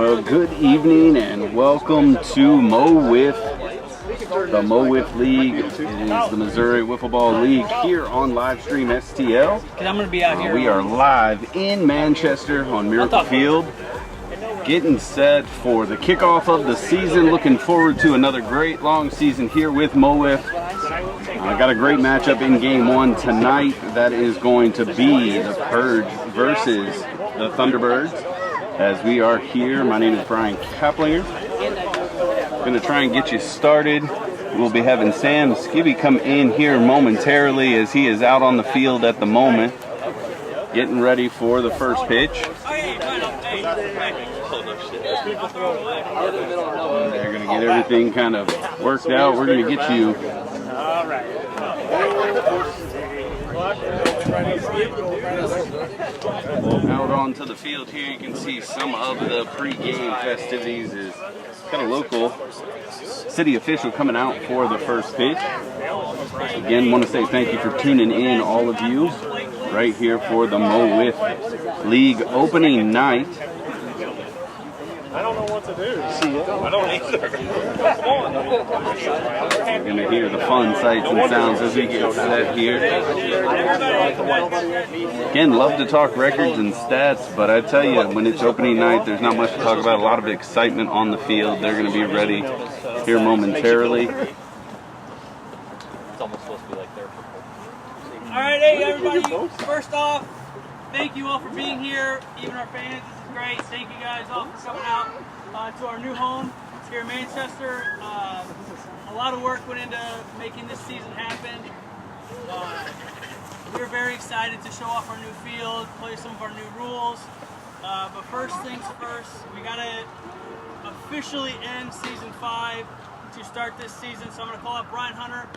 Well, good evening and welcome to Mo Wiff, the Mo Wiff League. It is the Missouri Wiffle Ball League here on Livestream STL. I'm going to be out here. We are live in Manchester on Miracle Field, getting set for the kickoff of the season. Looking forward to another great long season here with Mo Wiff. I got a great matchup in game one tonight. That is going to be the Purge versus the Thunderbirds. As we are here, my name is Brian Kaplinger. I'm going to try and get you started. We'll be having Sam Skibby come in here momentarily as he is out on the field at the moment, getting ready for the first pitch. They're going to get everything kind of worked out. We're going to get you out onto the field here. You can see some of the pre-game festivities. Is kind of local city official coming out for the first pitch. Again, want to say thank you for tuning in, all of you, right here for the Mo Wiff League opening night. I don't know what to do. See it? I don't either. We're going to hear the fun sights and sounds as we get set here. Again, love to talk records and stats, but I tell you, when it's opening night, there's not much to talk about. A lot of excitement on the field. They're going to be ready here momentarily. It's almost supposed to be like there. All right, hey everybody. First off, thank you all for being here. Even our fans, this is great. Thank you guys all for coming out to our new home here in Manchester. A lot of work went into making this season happen. We're very excited to show off our new field, play some of our new rules. But first things first, we gotta officially end season 5 to start this season. So I'm gonna call up Brian Hunter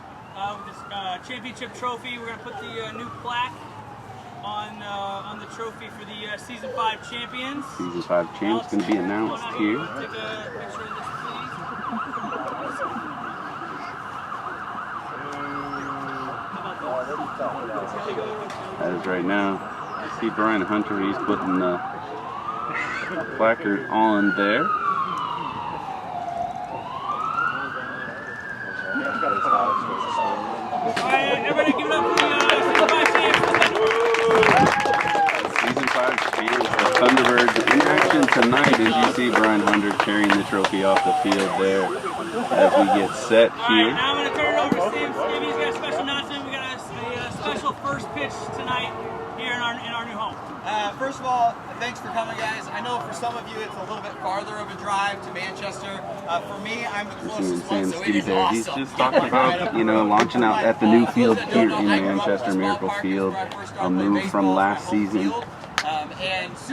with this championship trophy. We're gonna put the new plaque on the trophy for the season 5 champions. Season 5 champs going to be announced here. Take a picture of this, please. That is right now. I see Brian Hunter, he's putting the placard on there. Alright, everybody give it up for the season 5 champs. Season 5 champs, the Thunderbirds in action tonight as you see Brian Hunter carrying the trophy off the field there as we get set here. Alright, now I'm going to turn it over to Sam Skibby. He's got a special announcement. We got a special first pitch tonight here in our new home. First of all, thanks for coming, guys. I know for some of you it's a little bit farther of a drive to Manchester. For me, I'm the closest one, so it is awesome. He's just talking about, launching out at the new field here in Manchester, Miracle Field, a move from last season.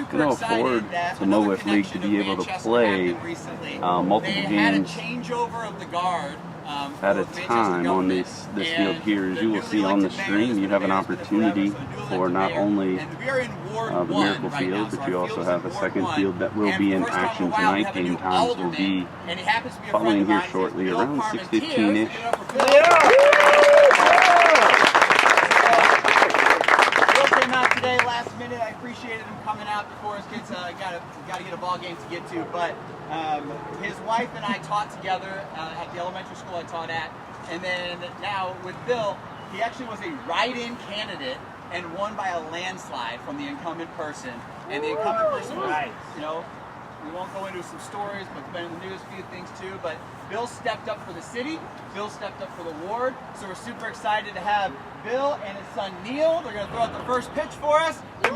Can afford the Mo Wiff League to be able to play multiple games at a time on this field here. As you will see on the stream, you have an opportunity for not only the Miracle Field, but you also have a second field that will be in action tonight. Game times will be following here shortly, around 6:15-ish. Today, last minute, I appreciated him coming out before his kids got to get a ball game to get to. But his wife and I taught together at the elementary school I taught at, and then now with Bill, he actually was a write-in candidate and won by a landslide from the incumbent person. And the incumbent person was, we won't go into some stories, but it's been in the news, a few things too. But Bill stepped up for the city. Bill stepped up for the ward. So we're super excited to have Bill and his son Neil. They're going to throw out the first pitch for us. Bill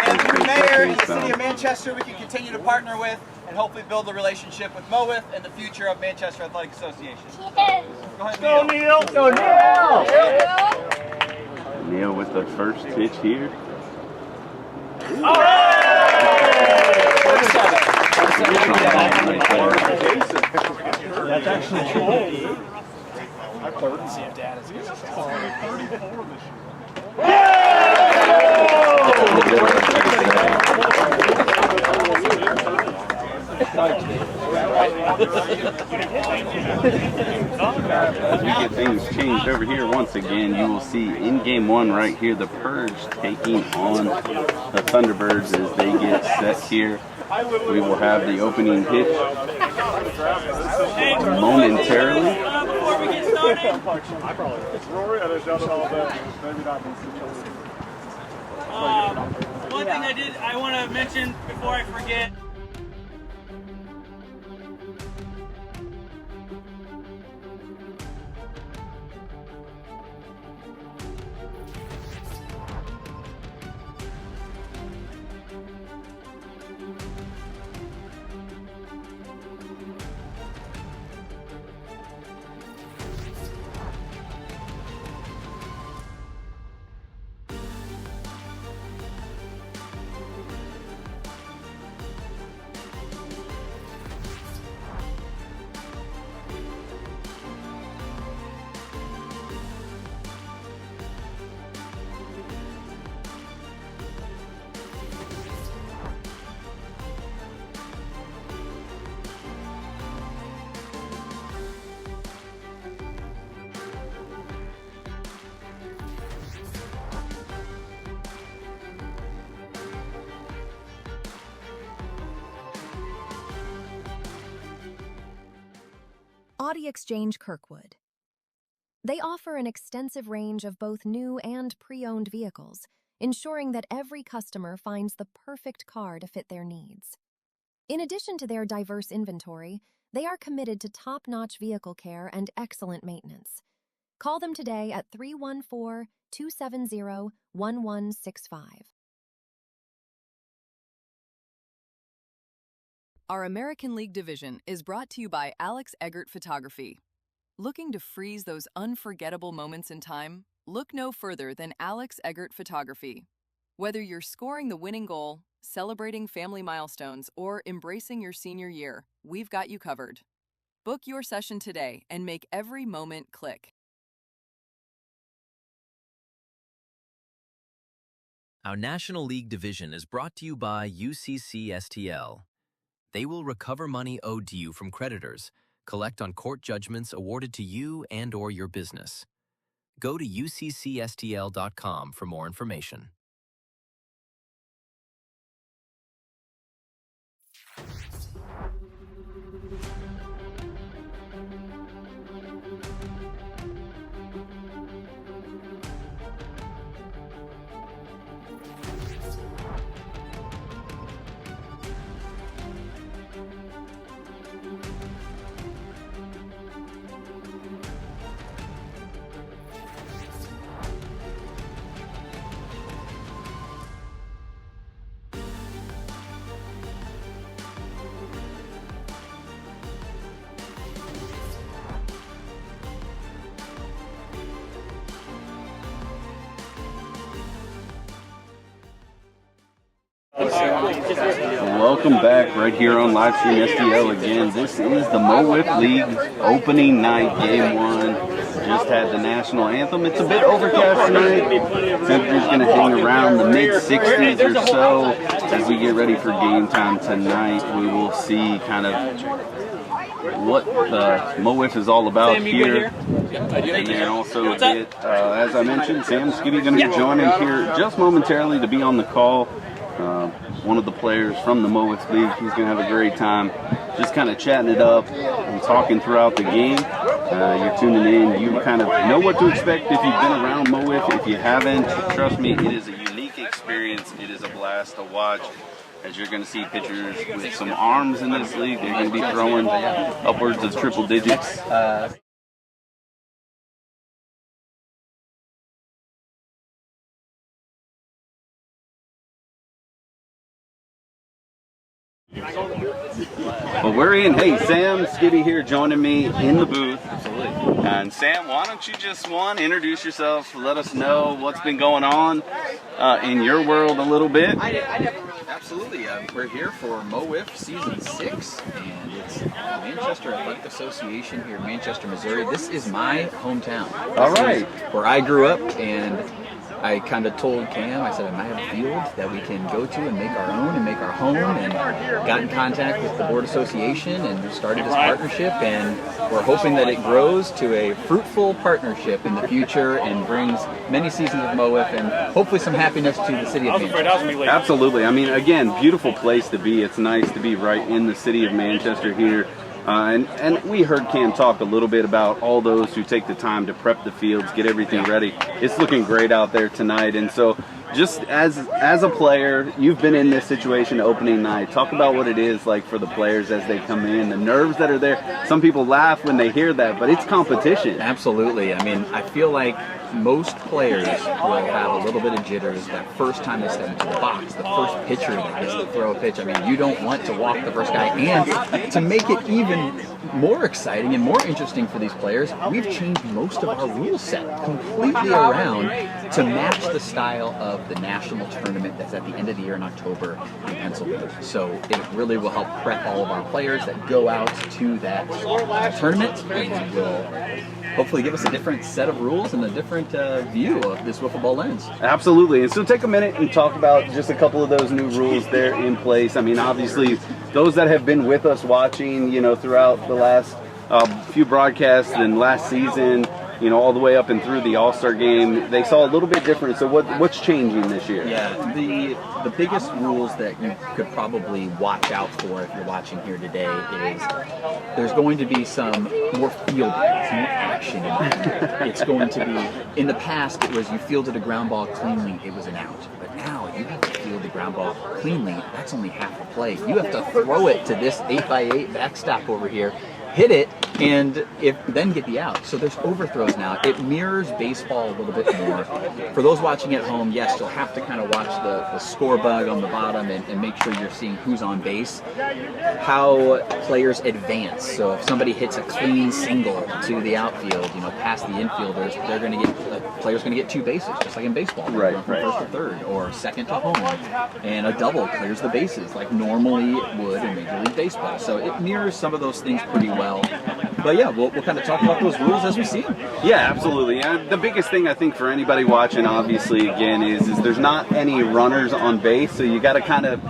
and the mayor in the city of Manchester, we can continue to partner with and hopefully build a relationship with Mo Wiff and the future of Manchester Athletic Association. Go ahead, Neil. Go, Neil! Neil with the first pitch here. That's actually true. I played and see if Dad is going to 34 this year. as we get things changed over here once again, you will see in game one right here the Purge taking on the Thunderbirds as they get set here. We will have the opening pitch momentarily. Before we get started, one thing I want to mention before I forget. Audi Exchange Kirkwood. They offer an extensive range of both new and pre-owned vehicles, ensuring that every customer finds the perfect car to fit their needs. In addition to their diverse inventory, they are committed to top-notch vehicle care and excellent maintenance. Call them today at 314-270-1165. Our American League division is brought to you by Eggert Photography. Looking to freeze those unforgettable moments in time? Look no further than Eggert Photography. Whether you're scoring the winning goal, celebrating family milestones, or embracing your senior year, we've got you covered. Book your session today and make every moment click. Our National League division is brought to you by UCCSTL. They will recover money owed to you from creditors, collect on court judgments awarded to you and/or your business. Go to uccstl.com for more information. Welcome back right here on Livestream STL again. This is the MO WIFF League opening night, game one. Just had the national anthem. It's a bit overcast tonight. Temperature's going to hang around the mid-60s or so. As we get ready for game time tonight, we will see kind of what the MO WIFF is all about here. And then also get, as I mentioned, Sam Skibby going to be joining here just momentarily to be on the call. One of the players from the MO WIFF League. He's going to have a great time just kind of chatting it up and talking throughout the game. You're tuning in. You kind of know what to expect if you've been around MO WIFF. If you haven't, trust me, it is a unique experience. It is a blast to watch. As you're going to see pitchers with some arms in this league. They're going to be throwing upwards of triple digits. Well, we're in. Hey, Sam Skibby here joining me in the booth. Absolutely. And Sam, why don't you just introduce yourself, let us know what's been going on in your world a little bit. Absolutely. We're here for MO WIFF Season 6, and it's Manchester Athletic Association here in Manchester, Missouri. This is my hometown. All right. Where I grew up, and I kind of told Cam, I said, I might have a field that we can go to and make our own and make our home, and got in contact with the board association and started this partnership, and we're hoping that it grows to a fruitful partnership in the future and brings many seasons of Mo WIFF and hopefully some happiness to the city of Manchester. Absolutely. I mean, again, beautiful place to be. It's nice to be right in the city of Manchester here. And we heard Cam talk a little bit about all those who take the time to prep the fields, get everything ready. It's looking great out there tonight. And so just as a player, you've been in this situation opening night. Talk about what it is like for the players as they come in, the nerves that are there. Some people laugh when they hear that, but it's competition. Absolutely. I mean, I feel like most players will have a little bit of jitters that first time they step into the box, the first pitcher that gets to throw a pitch. I mean, you don't want to walk the first guy. And to make it even more exciting and more interesting for these players, we've changed most of our rule set completely around to match the style of the national tournament that's at the end of the year in October in Pennsylvania. So it really will help prep all of our players that go out to that tournament, and will hopefully give us a different set of rules and a different view of this wiffle ball lens. Absolutely. And so take a minute and talk about just a couple of those new rules there in place. I mean, obviously, those that have been with us watching, throughout the last few broadcasts and last season, all the way up and through the All-Star game, they saw a little bit different. So what's changing this year? Yeah, the biggest rules that you could probably watch out for if you're watching here today is there's going to be some more fielding, some more action in it. It's going to be, in the past, it was you fielded a ground ball cleanly, it was an out. But now you have to field the ground ball cleanly, that's only half the play. You have to throw it to this 8x8 backstop over here, hit it, and then get the out. So there's overthrows now. It mirrors baseball a little bit more. For those watching at home, yes, you'll have to kind of watch the score bug on the bottom and make sure you're seeing who's on base, how players advance. So if somebody hits a clean single to the outfield, past the infielders, they're going to get player's going to get two bases, just like in baseball. Right, from first to third, or second to home, and a double clears the bases like normally it would in Major League Baseball. So it mirrors some of those things pretty well. But yeah, we'll kind of talk about those rules as we see them. Yeah, absolutely. The biggest thing I think for anybody watching, obviously, again, is there's not any runners on base, so you got to kind of,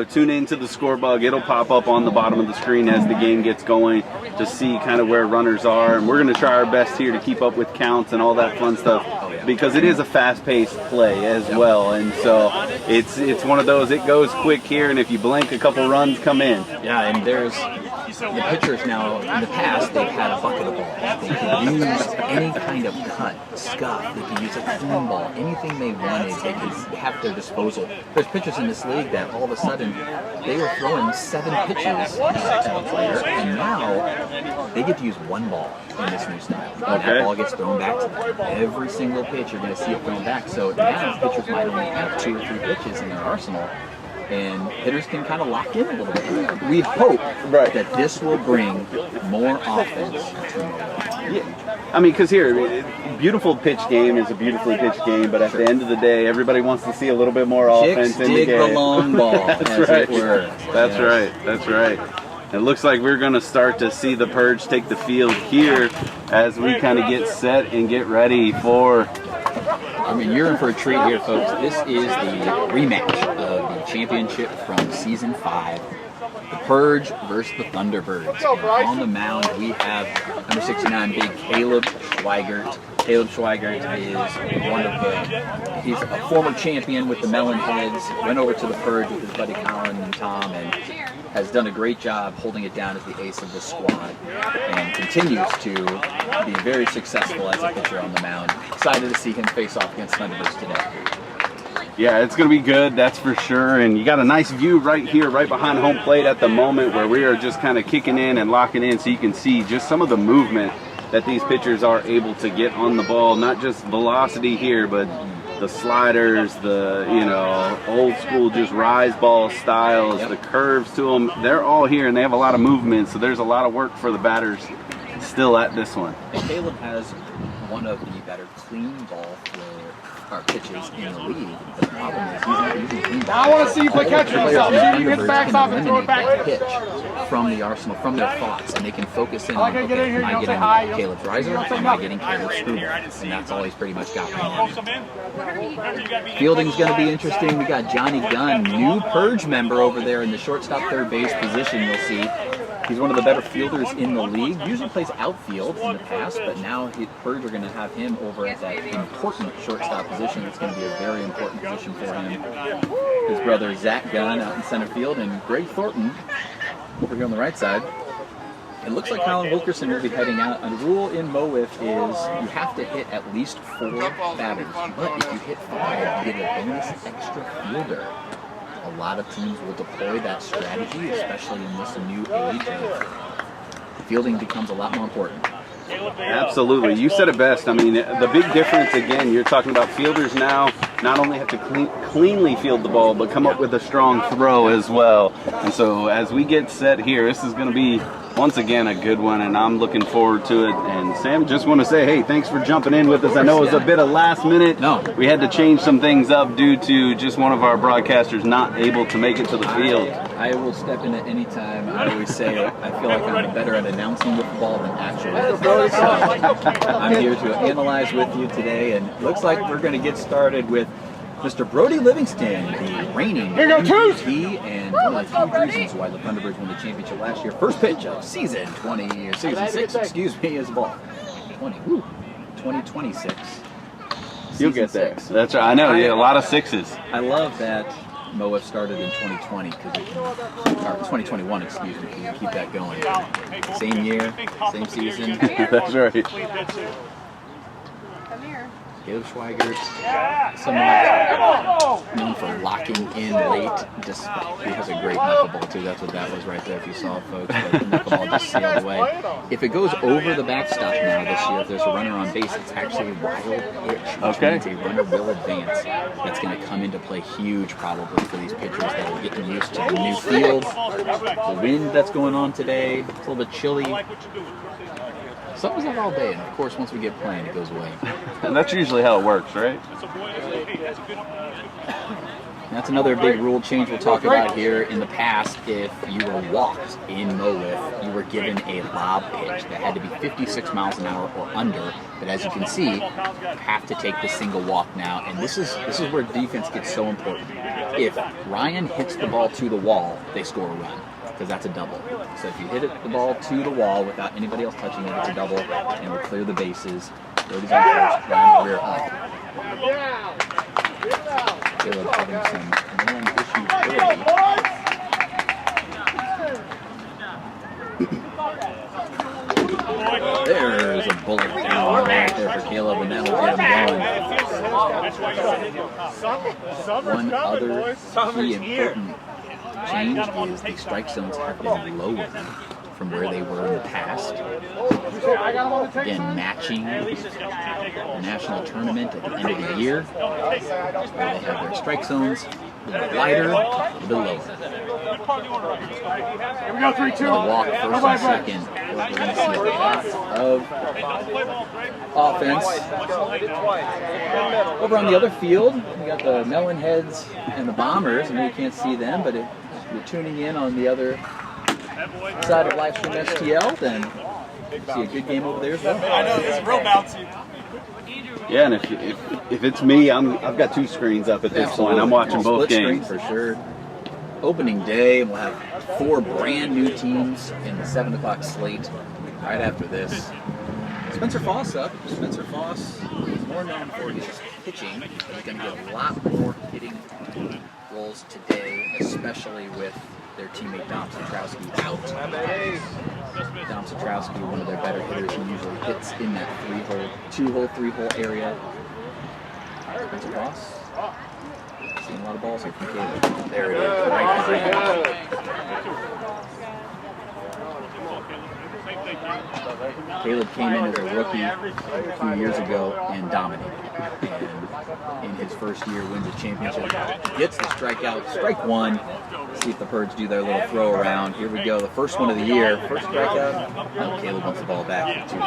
tune into the score bug. It'll pop up on the bottom of the screen as the game gets going to see kind of where runners are, and we're going to try our best here to keep up with counts and all that fun stuff, because it is a fast-paced play as well, and so it's one of those, it goes quick here, and if you blink, a couple runs come in. Yeah, and there's the pitchers now, in the past, they've had a bucket of balls. They could use any kind of cut, scuff, they could use a clean ball, anything they wanted, they could have at their disposal. There's pitchers in this league that all of a sudden, they were throwing 7 pitches at a player, and now they get to use 1 ball in this new style. And that ball gets thrown back to them. Every single pitch, you're going to see it thrown back. So now pitchers might only have 2 or 3 pitches in their arsenal, and hitters can kind of lock in a little bit. We hope that this will bring more offense to Mo. Yeah, I mean, because here, beautiful pitch game is a beautifully pitched game, but at the end of the day, everybody wants to see a little bit more offense in the game. The long ball, That's right. That's right. That's right. It looks like we're going to start to see the Purge take the field here as we kind of get set and get ready for... I mean, you're in for a treat here, folks. This is the rematch of the championship from Season 5. The Purge versus the Thunderbirds. On the mound, we have number 69, big Caleb Schweigert. Caleb Schweigert is he's a former champion with the Melonheads. Went over to the Purge with his buddy Colin and Tom, and has done a great job holding it down as the ace of the squad, and continues to be very successful as a pitcher on the mound. Excited to see him face off against Thunderbirds today. Yeah, it's going to be good, that's for sure. And you got a nice view right here, right behind home plate at the moment, where we are just kind of kicking in and locking in, so you can see just some of the movement that these pitchers are able to get on the ball. Not just velocity here, but the sliders, the, old school just rise ball styles, the curves to them. They're all here, and they have a lot of movement, so there's a lot of work for the batters still at this one. And Caleb has one of the better clean ball pitches in the league. The problem is he's not using clean ball. I want to see you play catch yourself. See if you hit the backstop and throw it back. Pitch from the arsenal, from their thoughts, and they can focus in on, okay, am I getting Caleb's riser, or am I getting Caleb's screwball? And that's all he's pretty much got right now. Fielding's going to be interesting. We got Johnny Gunn, new Purge member over there in the shortstop third base position, you'll see. He's one of the better fielders in the league. Usually plays outfield in the past, but now Purge are going to have him over at that important shortstop position. It's going to be a very important position for him. His brother Zach Gunn out in center field, and Greg Thornton over here on the right side. It looks like Colin Wilkerson will be heading out. A rule in Mo Wiff is you have to hit at least 4 batters, but if you hit 5, you get a bonus extra fielder. A lot of teams will deploy that strategy, especially in this new age, and fielding becomes a lot more important. Absolutely. You said it best. I mean, the big difference, again, you're talking about fielders now not only have to cleanly field the ball, but come up with a strong throw as well. And so as we get set here, this is going to be, once again, a good one, and I'm looking forward to it. And Sam, just want to say, hey, thanks for jumping in with us. I know it was a bit of last minute. No. We had to change some things up due to just one of our broadcasters not able to make it to the field. I will step in at any time. I always say I feel like I'm better at announcing Wiffle Ball than actually. So I'm here to analyze with you today, and it looks like we're going to get started with Mr. Brody Livingston, the reigning MVP, and one of the huge reasons why the Thunderbirds won the championship last year. First pitch of season 6, excuse me, is ball. 2026. You'll get there. That's right. I know. Yeah, a lot of 6s. I love that Mo Wiff started in 2020 or 2021, excuse me, because you keep that going. Same year, same season. That's right. Caleb Schweigert, somewhat known for locking in late. Just he has a great knuckleball too. That's what that was right there. If you saw it, folks, but the knuckleball just sailed away. If it goes over the backstop now this year, if there's a runner on base, it's actually a wild pitch. Which means a runner will advance. That's going to come into play huge, probably for these pitchers that are getting used to the new field. The wind that's going on today, it's a little bit chilly. Something's up all day, and of course, once we get playing, it goes away. And that's usually how it works, right? That's another big rule change we'll talk about here. In the past, if you were walked in Mo Wiff, you were given a lob pitch that had to be 56 miles an hour or under. But as you can see, you have to take the single walk now, and this is where defense gets so important. If Ryan hits the ball to the wall, they score a run, because that's a double. So if you hit the ball to the wall without anybody else touching it, it's a double, and we'll clear the bases. Brody's on first, Ryan rear up. Caleb having some man issues early. There's a bullet down right there for Caleb, and that'll get him going. One other key important change is the strike zones have been lowered from where they were in the past. Again, matching the national tournament at the end of the year, where they have their strike zones a little wider, a little lower. Here we go, 3-2. The walk first and second. We're going to see a lot of offense. Over on the other field, we got the Melon Heads and the Bombers. I know you can't see them, but if you're tuning in on the other side of Livestream STL, then you see a good game over there as well. I know, it's real bouncy. Yeah, and if it's me, I've got 2 screens up at this point. I'm watching both games for sure. Opening day, and we'll have 4 brand new teams in the 7 o'clock slate right after this. Spencer Foss up. Spencer Foss is more known for his pitching. He's going to get a lot more hitting roles today, especially with their teammate Dom Satrowski out. Dom Satrowski, one of their better hitters, he usually hits in that 2-hole, 3-hole area. Spencer Foss. Seeing a lot of balls here from Caleb. There it is, right behind. Caleb came in as a rookie a few years ago and dominated. And in his first year, wins a championship. Gets the strikeout, strike 1. See if the Purge do their little throw around. Here we go, the first one of the year. First strikeout. Now Caleb wants the ball back. 2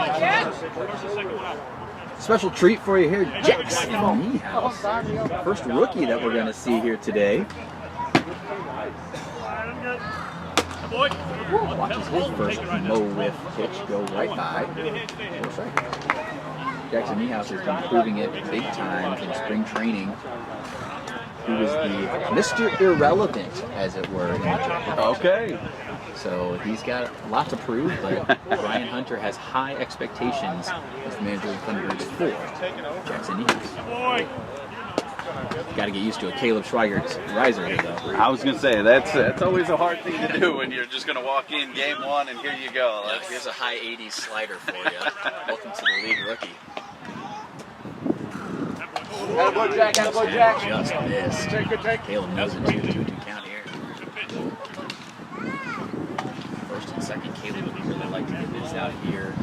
Special treat for you here, Jackson Niehaus. First rookie that we're going to see here today. Watches his first Mo Wiff pitch go right by. Jackson Niehaus has been proving it big time in spring training. He was the Mr. Irrelevant, as it were, in the Jackson. Okay. So he's got a lot to prove, but Ryan Hunter has high expectations as the manager of the Thunderbirds for Jackson Niehaus. Got to get used to a Caleb Schweigert's riser here, though. I was going to say, that's always a hard thing to do when you're just going to walk in game one and here you go. Here's a high 80s slider for you. Welcome to the league rookie. Attaboy, Jack. Attaboy, Jack. Just missed. Caleb knows it too. 2-2 count here. First and second, Caleb would really like to get this out here.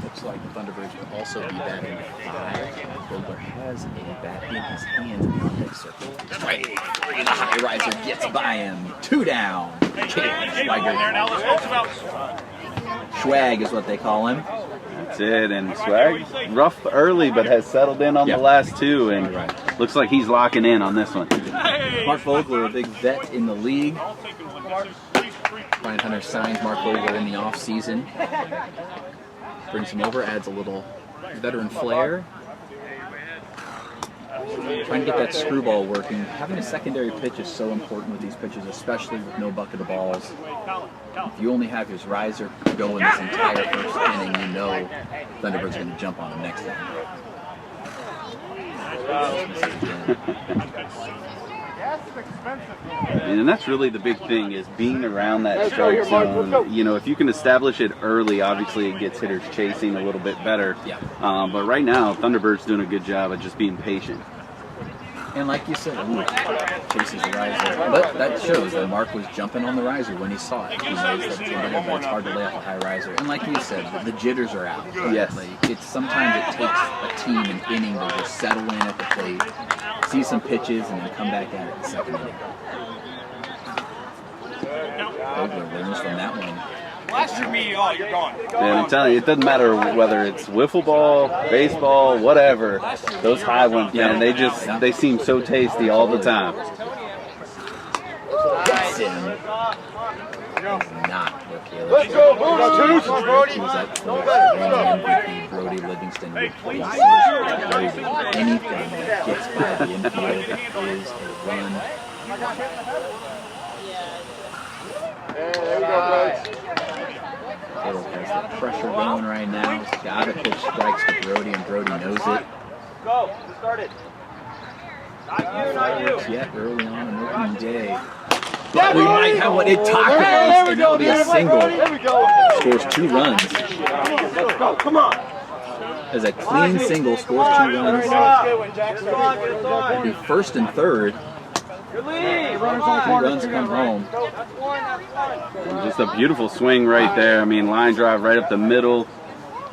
Looks like the Thunderbirds will also be batting 5. Vogler has a bat in his hands in the next circle. Right. The high riser gets by him. 2 down. Caleb Schweiger. Schwag is what they call him. That's it, and Swag, rough early, but has settled in on the last 2, and looks like he's locking in on this one. Mark Vogler, a big vet in the league. Ryan Hunter signs Mark Vogler in the off-season. Brings him over, adds a little veteran flair. Trying to get that screwball working. Having a secondary pitch is so important with these pitches, especially with no bucket of balls. If you only have his riser going this entire first inning, you know Thunderbird's going to jump on him next time. And that's really the big thing, is being around that strike zone. You know, if you can establish it early, obviously it gets hitters chasing a little bit better. But right now, Thunderbird's doing a good job of just being patient. And like you said, chases the riser. But that shows that Mark was jumping on the riser when he saw it. He knows that it's hard to lay off a high riser. And like you said, the jitters are out. Yes. Sometimes it takes a team an inning to just settle in at the plate, see some pitches, and then come back at it in the second inning. Vogler learns from that one. Last year, me, you're gone. And I'm telling you, it doesn't matter whether it's wiffle ball, baseball, whatever. Those high ones, man, they seem so tasty all the time. That's him. Not what Caleb. Let's go, Brody. He was at MVP Brody Livingston. Anything that gets by the infield is a run. There we go, guys. Caleb has the pressure going right now. He's got a pitch strikes to Brody, and Brody knows it. Go. Who started? Not you. Yet early on in opening day. But we might have what it tacos, and that'll be a single. Scores 2 runs. Let's go. Come on. As a clean single, scores 2 runs. It'll be first and third. 2 runs come home. Just a beautiful swing right there. I mean, line drive right up the middle.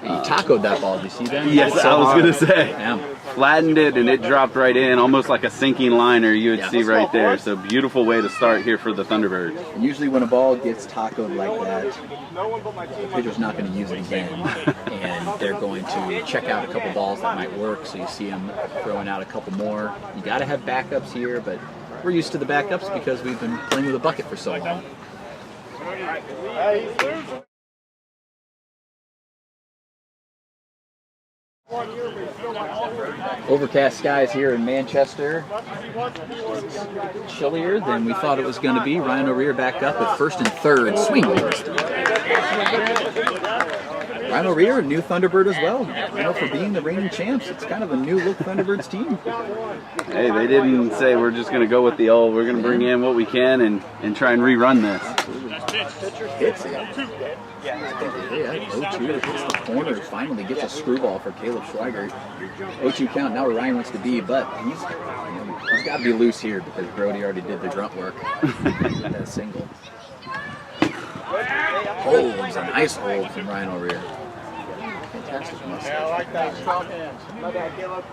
He tacoed that ball. Did you see that? Yes, I was going to say. Yeah. Flattened it, and it dropped right in, almost like a sinking liner you would see right there. So beautiful way to start here for the Thunderbirds. And usually when a ball gets tacoed like that, the pitcher's not going to use it again. And they're going to check out a couple balls that might work. So you see them throwing out a couple more. You got to have backups here, but we're used to the backups because we've been playing with a bucket for so long. Overcast skies here in Manchester. Chillier than we thought it was going to be. Ryan O'Rear back up at first and third. Swing. Ryan O'Rear, a new Thunderbird as well. You know, for being the reigning champs, it's kind of a new look Thunderbirds team. Hey, they didn't say we're just going to go with the old. We're going to bring in what we can and try and rerun this. Hits it. Yeah, 0-2 hits the corner. Finally gets a screwball for Caleb Schweiger. 0-2 count. Now where Ryan wants to be, but he's got to be loose here because Brody already did the grunt work. That single. Holds, a nice hold from Ryan O'Rear. Fantastic mustache. Yeah, I like that. Strong hands. My bad, Caleb.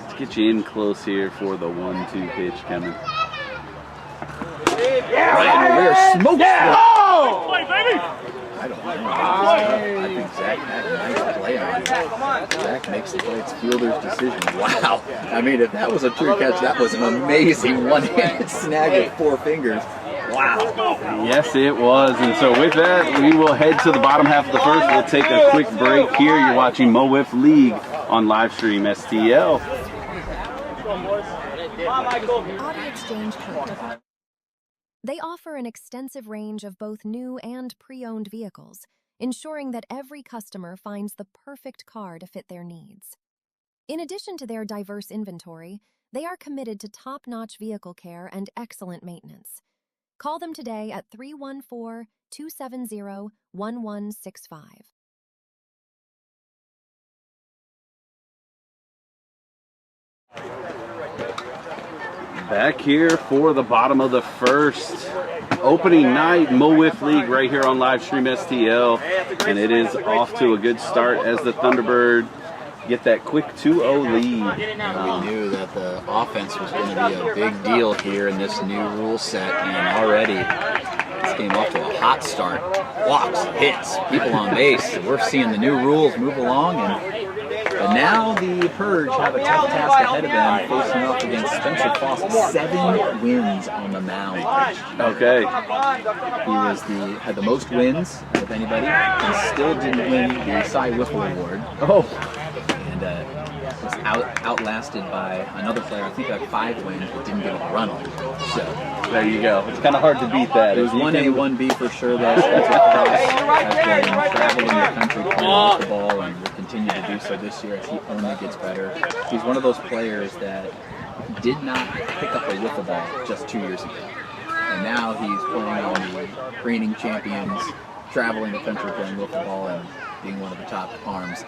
Let's get you in close here for the 1-2 pitch coming. Ryan O'Rear smokes one. Oh! I don't know. I think Zach had a nice play on it. Zach makes the play. It's fielder's decision. Wow. I mean, if that was a true catch, that was an amazing one-handed snag with 4 fingers. Wow. Yes, it was. And so with that, we will head to the bottom half of the first. We'll take a quick break here. You're watching MO WIFF League on Livestream STL. Audi Exchange Kirkwood. They offer an extensive range of both new and pre-owned vehicles, ensuring that every customer finds the perfect car to fit their needs. In addition to their diverse inventory, they are committed to top-notch vehicle care and excellent maintenance. Call them today at 314-270-1165. Back here for the bottom of the first. Opening night, MO WIFF League right here on Livestream STL. And it is off to a good start as the Thunderbird get that quick 2-0 lead. We knew that the offense was going to be a big deal here in this new rule set, and already this game off to a hot start. Walks, hits, people on base. We're seeing the new rules move along, and now the Purge have a tough task ahead of them, facing off against Spencer Foss. 7 wins on the mound. Okay. He had the most wins of anybody, and still didn't win the Cy Wiffle Award. Oh. And was outlasted by another player. I think like 5 wins, but didn't get a run on. So there you go. It's kind of hard to beat that. It was 1A, 1B for sure. Though Spencer Foss has been traveling the country playing the ball, and will continue to do so this year as he only gets better. He's one of those players that did not pick up a wiffle ball just 2 years ago, and now he's playing on the reigning champions, traveling the country playing wiffle ball, and being one of the top arms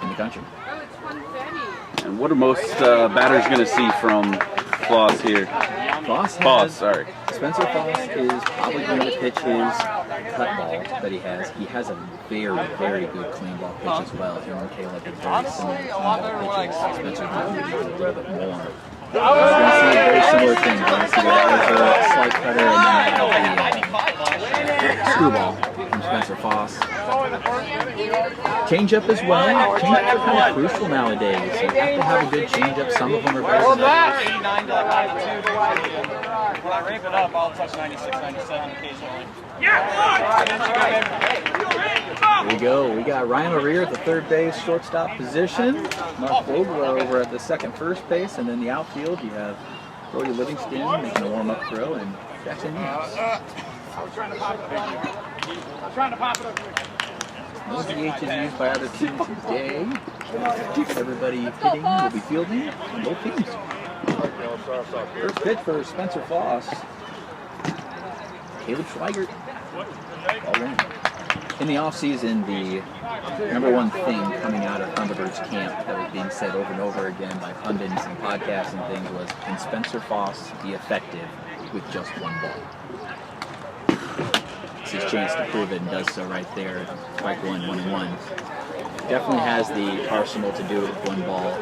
in the country. And what are most batters going to see from Foss here? Sorry. Spencer Foss is probably going to pitch his cut ball that he has. He has a very, very good clean ball pitch as well. Him and Caleb have very similar clean ball pitches. Spencer might be a little bit more. We're going to see a very similar thing. We're going to see the slight cutter, and then the screwball from Spencer Foss. Changeup as well. Changeups are kind of crucial nowadays. You have to have a good changeup. Some of them are better than others. When I ramp it up, I'll touch 96, 97 occasionally. Here we go. We got Ryan O'Rear at the third base, shortstop position. Mark Vogler over at the second first base, and then the outfield you have Brody Livingston making a warm-up throw, and Jackson Nemes. No DHs used by either team today. Everybody hitting will be fielding on both teams. First pitch for Spencer Foss. Caleb Schweigert. Ball one. In the offseason, the number one thing coming out of Thunderbirds camp that was being said over and over again by pundits and podcasts and things was, can Spencer Foss be effective with just one ball? It's his chance to prove it, and does so right there. Strike one, 1-1. Definitely has the arsenal to do it with one ball.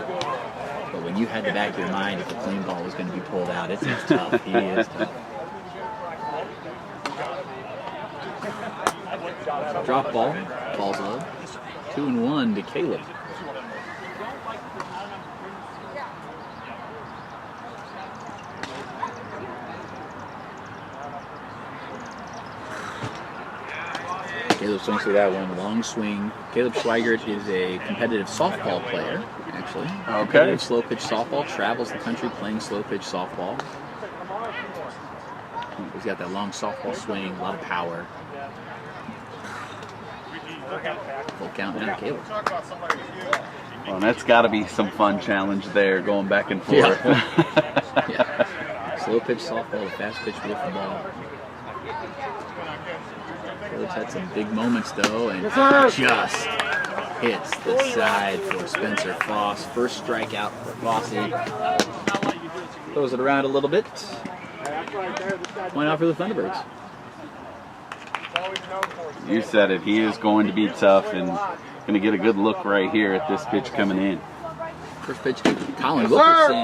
But when you had the back of your mind if a clean ball was going to be pulled out, it's tough. He is tough. Drop ball, balls low. 2-1 to Caleb. Caleb swings through that one, long swing. Caleb Schweigert is a competitive softball player, actually. Okay. Competitive slow pitch softball, travels the country playing slow pitch softball. He's got that long softball swing, a lot of power. Full count now, Caleb. Well, and that's got to be some fun challenge there, going back and forth. Yeah. Yeah. Slow pitch softball, the fast pitch wiffle ball. Caleb's had some big moments though, and just hits the side for Spencer Foss. First strikeout for Fossey. Throws it around a little bit. Point out for the Thunderbirds. You said it. He is going to be tough and going to get a good look right here at this pitch coming in. First pitch, Colin Wilkerson.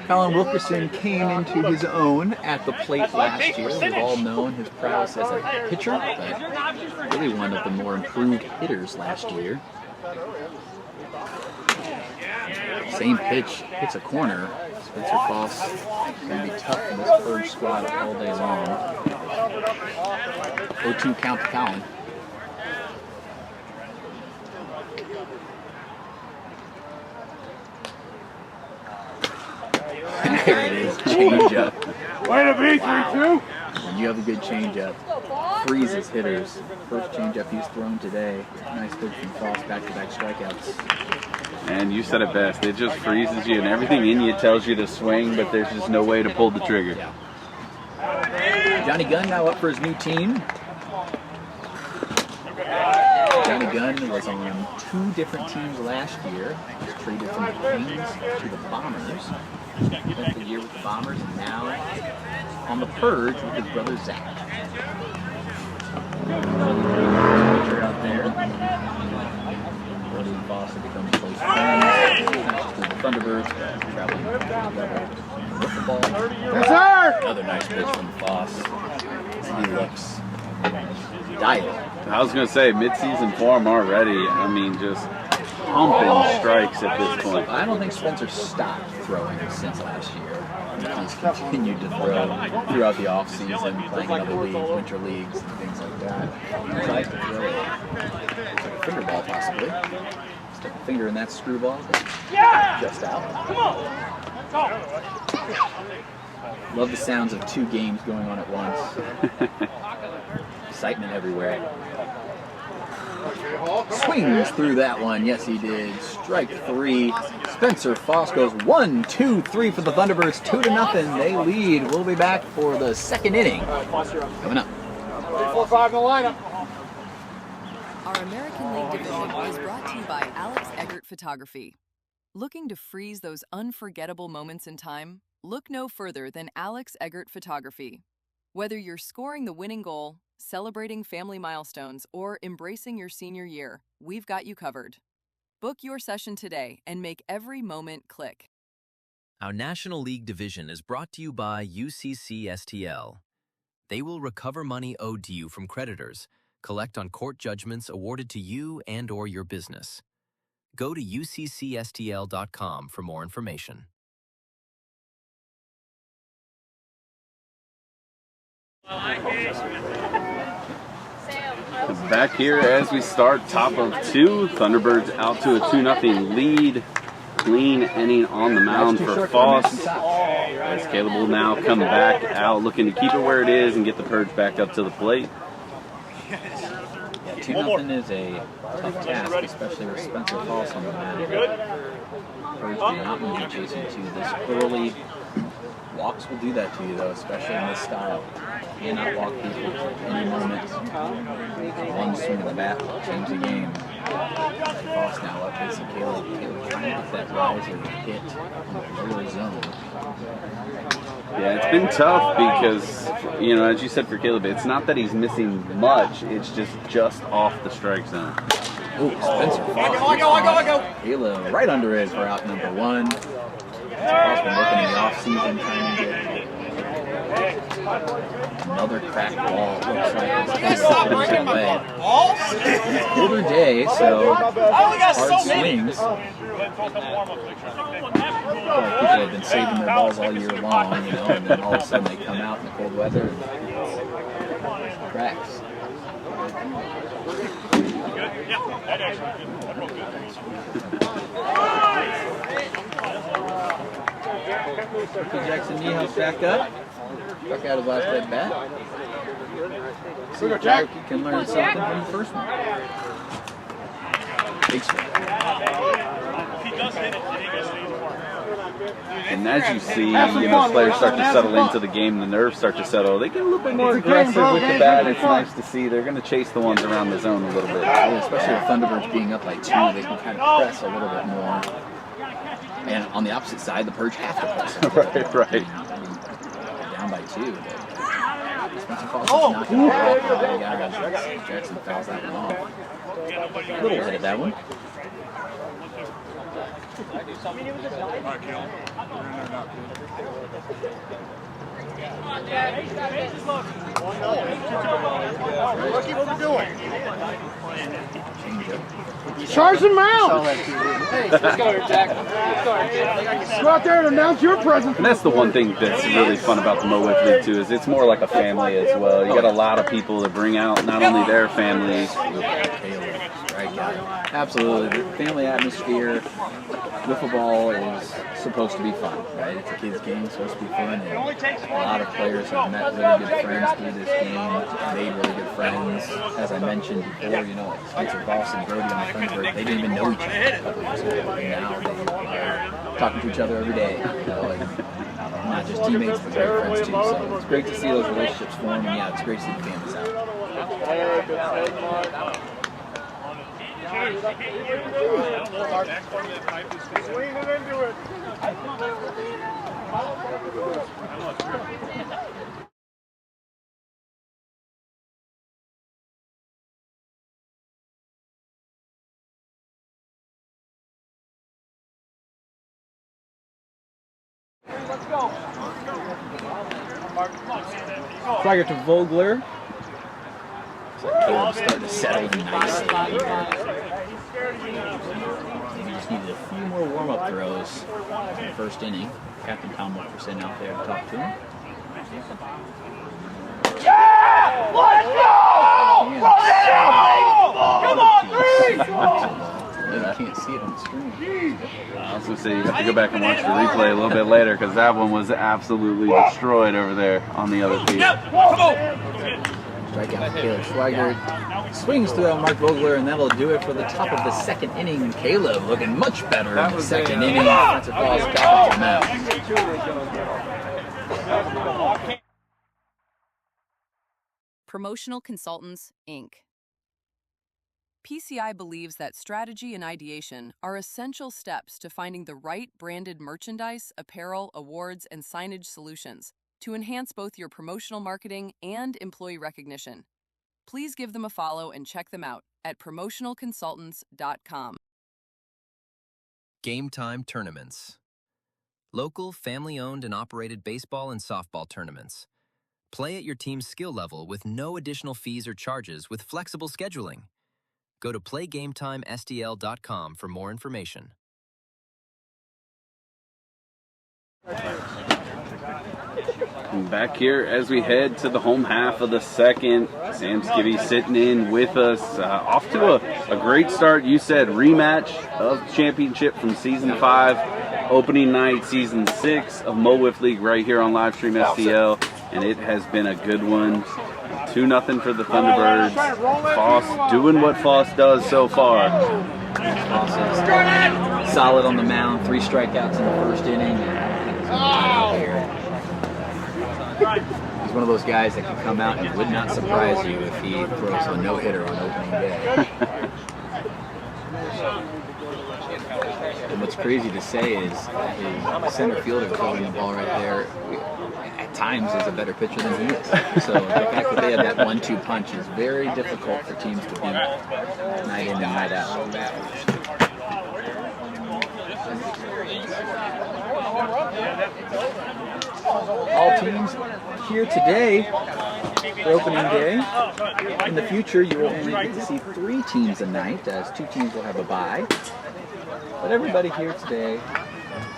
Colin Wilkerson came into his own at the plate last year. We've all known his prowess as a pitcher, but really one of the more improved hitters last year. Same pitch, hits a corner. Spencer Foss is going to be tough in this Purge squad all day long. 0-2 count to Colin. There it is, change-up. Way to be, 3-2. When you have a good change-up, freezes hitters. First change-up he's thrown today. Nice pitch from Foss, back-to-back strikeouts. And you said it best. It just freezes you, and everything in you tells you to swing, but there's just no way to pull the trigger. Yeah. Johnny Gunn now up for his new team. Johnny Gunn was on 2 different teams last year. He was traded from the Kings to the Bombers. Spent the year with the Bombers, and now on the Purge with his brother Zach. Out there. Brody and Foss have become close friends. Not just with the Thunderbirds, but traveling together. Wiffleball. Yes, sir! Another nice pitch from Foss. He looks dialed. I was going to say, mid-season form already. I mean, just pumping strikes at this point. I don't think Spencer stopped throwing since last year. He's continued to throw throughout the offseason, playing in other leagues, winter leagues, and things like that. He tries to throw a finger ball, possibly. Stick a finger in that screwball. Just out. Come on! Love the sounds of 2 games going on at once. Excitement everywhere. Swings through that one. Yes, he did. Strike 3. Spencer Foss goes 1, 2, 3 for the Thunderbirds. 2-0. They lead. We'll be back for the 2nd inning. Coming up. 4-5 in the lineup. Our American League division is brought to you by Alex Eggert Photography. Looking to freeze those unforgettable moments in time? Look no further than Alex Eggert Photography. Whether you're scoring the winning goal, celebrating family milestones, or embracing your senior year, we've got you covered. Book your session today and make every moment click. Our National League division is brought to you by UCCSTL. They will recover money owed to you from creditors, collect on court judgments awarded to you and/or your business. Go to uccstl.com for more information. Back here as we start, top of 2. Thunderbirds out to a 2-0 lead. Clean inning on the mound for Foss. As Caleb will now come back out looking to keep it where it is and get the Purge back up to the plate. Yeah, 2-0 is a tough task, especially with Spencer Foss on the mound. Purge do not want to be chasing 2 this early. Walks will do that to you, though, especially in this style. You cannot walk people at any moment. One swing of the bat will change the game. Foss now up facing Caleb. Caleb trying to get that riser hit on the lower zone. Yeah, it's been tough because, you know, as you said for Caleb, it's not that he's missing much, it's just off the strike zone. Oh, Spencer Foss. I go. Caleb right under it for out number 1. Foss been working in the offseason trying to get another cracked ball. Looks like it's going away. Older day, so hard swings. People have been saving their balls all year long, you know, and then all of a sudden they come out in the cold weather and cracks. Jackson Niehaus back up. Struck out his last at bat. See if Jack can learn something from the first one. Big swing. And as you see, you know, players start to settle into the game, the nerves start to settle. They get a little bit more aggressive with the bat. It's nice to see. They're going to chase the ones around the zone a little bit. Yeah, especially with Thunderbirds being up by 2, they can kind of press a little bit more. And on the opposite side, the Purge have to press. Right. Down by 2. Spencer Foss is knocking it off. Jackson fouls that one off. A little ahead of that one. Charge them out! Let's go here, Jack. Go out there and announce your presence. And that's the one thing that's really fun about the Mo Wiff League too, is it's more like a family as well. You got a lot of people that bring out not only their families. Absolutely. The family atmosphere. Wiffle ball is supposed to be fun, right? It's a kid's game, it's supposed to be fun. And a lot of players have met really good friends through this game, made really good friends. As I mentioned before, you know, like Cigar and Brody on the Thunderbirds, they didn't even know each other a couple years ago. And now they are talking to each other every day. You know, and not just teammates, but great friends too. So it's great to see those relationships form, and yeah, it's great to see the families out. Swing it into it. Let's go. Swagger to Vogler. Caleb's starting to settle nicely here. Maybe just needed a few more warm-up throws in the first inning. Captain Tom Wilkerson out there to talk to him. Yeah! Let's go! Come on, three! You can't see it on the screen. I was going to say, you have to go back and watch the replay a little bit later, because that one was absolutely destroyed over there on the other field. Strikeout for Caleb Swigert. Swings through on Mark Vogler, and that'll do it for the top of the second inning. Caleb looking much better in the second inning. Offensive calls back to Matt. Promotional Consultants, Inc. PCI believes that strategy and ideation are essential steps to finding the right branded merchandise, apparel, awards, and signage solutions to enhance both your promotional marketing and employee recognition. Please give them a follow and check them out at promotionalconsultants.com. Gametime tournaments. Local, family-owned and operated baseball and softball tournaments. Play at your team's skill level with no additional fees or charges with flexible scheduling. Go to playgametimesdl.com for more information. Back here as we head to the home half of the second. Sam Skibby sitting in with us. Off to a great start. You said rematch of championship from Season 5. Opening night, Season 6 of Mo Wiff League right here on Livestream STL. And it has been a good one. 2-0 for the Thunderbirds. Foss doing what Foss does so far. Foss is solid on the mound. 3 strikeouts in the first inning. He's one of those guys that can come out and would not surprise you if he throws a no-hitter on opening day. And what's crazy to say is his center fielder throwing the ball right there at times is a better pitcher than he is. So the fact that they had that 1-2 punch is very difficult for teams to beat night in and night out. All teams here today for opening day. In the future, you will only get to see 3 teams a night, as 2 teams will have a bye. But everybody here today,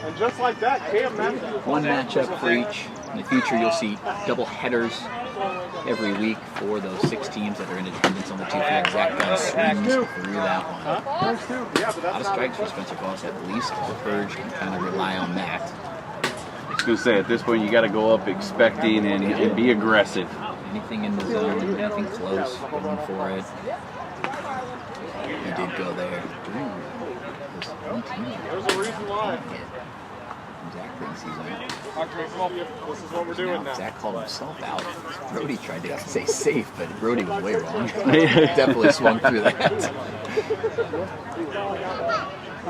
And just like that, Cam managed to 1 matchup for each. In the future, you'll see double headers every week for those 6 teams that are in attendance on the 2 fields. Zach Gunn swings through that one. A lot of strikes for Spencer Foss at least. The Purge can kind of rely on that. I was going to say, at this point, you got to go up expecting and be aggressive. Anything in the zone, anything close, going for it. He did go there. There's a reason why. Zach thinks he's out. This is what we're doing now. Zach called himself out. Brody tried to say safe, but Brody was way wrong. Definitely swung through that.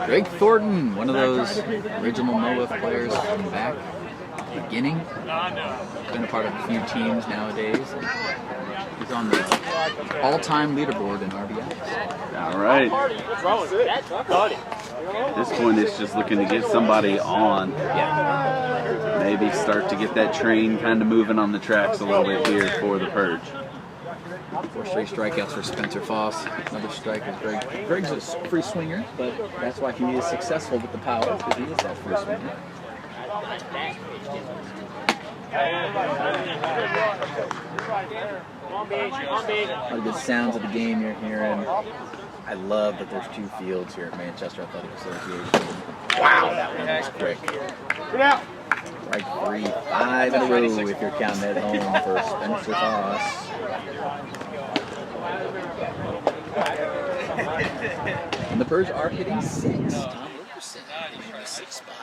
Greg Thornton, one of those original Mo Wiff players coming back. Beginning. Been a part of a few teams nowadays. He's on the all-time leaderboard in RBIs. All right. What's wrong with it? At this point, it's just looking to get somebody on. Yeah. Maybe start to get that train kind of moving on the tracks a little bit here for the Purge. 4 straight strikeouts for Spencer Foss. Another strike is Greg. Greg's a free swinger, but that's why he is successful with the power, because he is that free swinger. A lot of good sounds of the game you're hearing. I love that there's 2 fields here at Manchester Athletic Association. Wow, that one was quick. Strike 3, 5 in a row if you're counting at home for Spencer Foss. And the Purge are hitting 6. Tom Wilkerson in the 6th spot.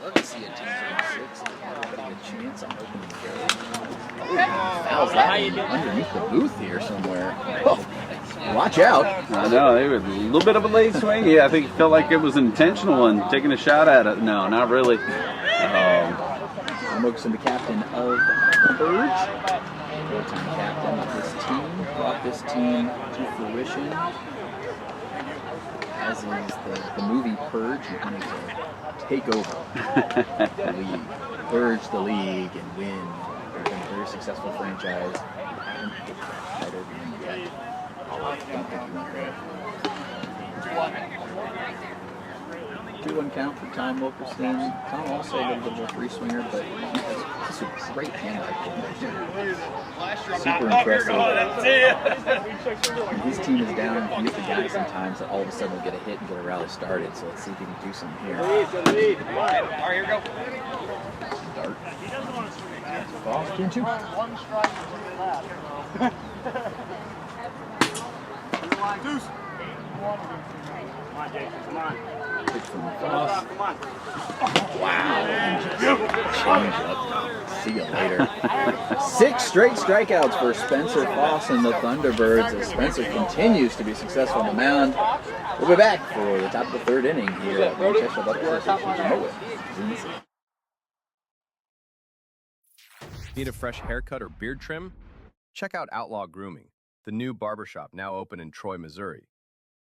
Love to see a team hitting 6. Everybody a chance on opening the game. Fouls that one underneath the booth here somewhere. Oh, watch out. I know, they were a little bit of a late swing. Yeah, I think it felt like it was an intentional one, taking a shot at it. No, not really. Tom Wilkerson, the captain of the Purge. 4-time captain of this team. Brought this team to fruition. As is the movie Purge, you're going to take over the league, purge the league, and win. They've been a very successful franchise. Haven't hit that over yet. Don't think you want that. 2-1 count for Tom Wilkerson. Tom also a little bit of a free swinger, but he has a great hand-eye coordination. Super impressive. When his team is down, he's the guy sometimes that all of a sudden will get a hit and get a rally started. So let's see if he can do something here. All right, here we go. Dart. Foss, 2-2. One strike Deuce. Come on, Jason, come on. Pitch from Foss. Wow. Change up. See you later. 6 straight strikeouts for Spencer Foss and the Thunderbirds as Spencer continues to be successful on the mound. We'll be back for the top of the 3rd inning here at Manchester Athletic Association's MO WIFF. Need a fresh haircut or beard trim? Check out Outlaw Grooming, the new barbershop now open in Troy, Missouri.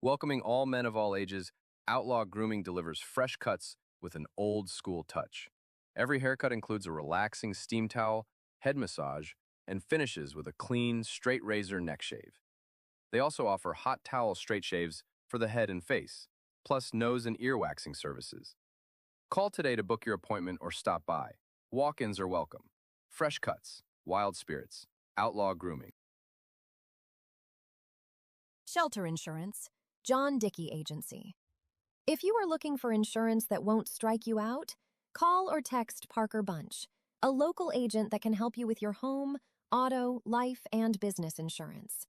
Welcoming all men of all ages, Outlaw Grooming delivers fresh cuts with an old-school touch. Every haircut includes a relaxing steam towel, head massage, and finishes with a clean, straight razor neck shave. They also offer hot towel straight shaves for the head and face, plus nose and ear waxing services. Call today to book your appointment or stop by. Walk-ins are welcome. Fresh cuts, wild spirits, Outlaw Grooming. Shelter Insurance, John Dickey Agency. If you are looking for insurance that won't strike you out, call or text Parker Bunch, a local agent that can help you with your home, auto, life, and business insurance.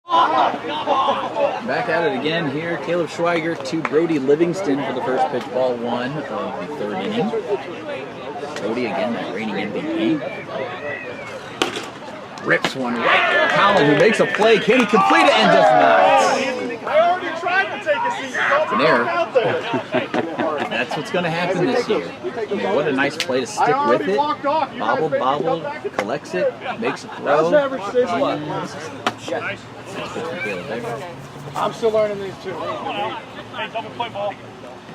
Back at it again here. Caleb Schweiger to Brody Livingston for the first pitch, ball 1 of the 3rd inning. Brody again, that reigning MVP. Rips one right. Collin, who makes a play. Can he complete it? And does not. I already tried to take a seat. It's an error. That's what's going to happen this year. I mean, what a nice play to stick with it. Bobbled, collects it, makes a throw. I'm still learning these too.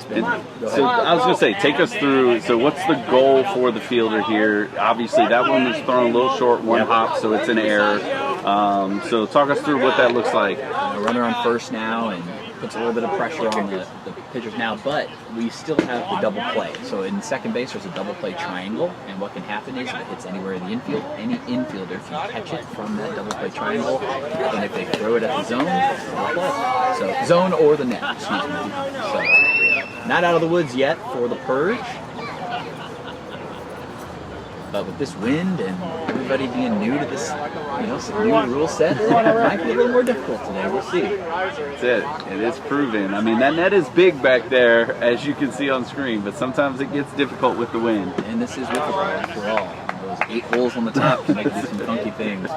So I was going to say, take us through, so what's the goal for the fielder here? Obviously, that one was thrown a little short, 1 hop, so it's an error. So talk us through what that looks like. Runner on first now, and puts a little bit of pressure on the pitchers now, but we still have the double play. So in second base, there's a double play triangle, and what can happen is if it hits anywhere in the infield, any infielder can catch it from that double play triangle, and if they throw it at the zone, double play. So zone or the net, excuse me. So not out of the woods yet for the Purge. But with this wind and everybody being new to this, some new rule set, it might be a little more difficult today. We'll see. That's it. It is proven. I mean, that net is big back there, as you can see on screen, but sometimes it gets difficult with the wind. And this is Wiffle Ball after all. Those 8 holes on the top can make do some funky things,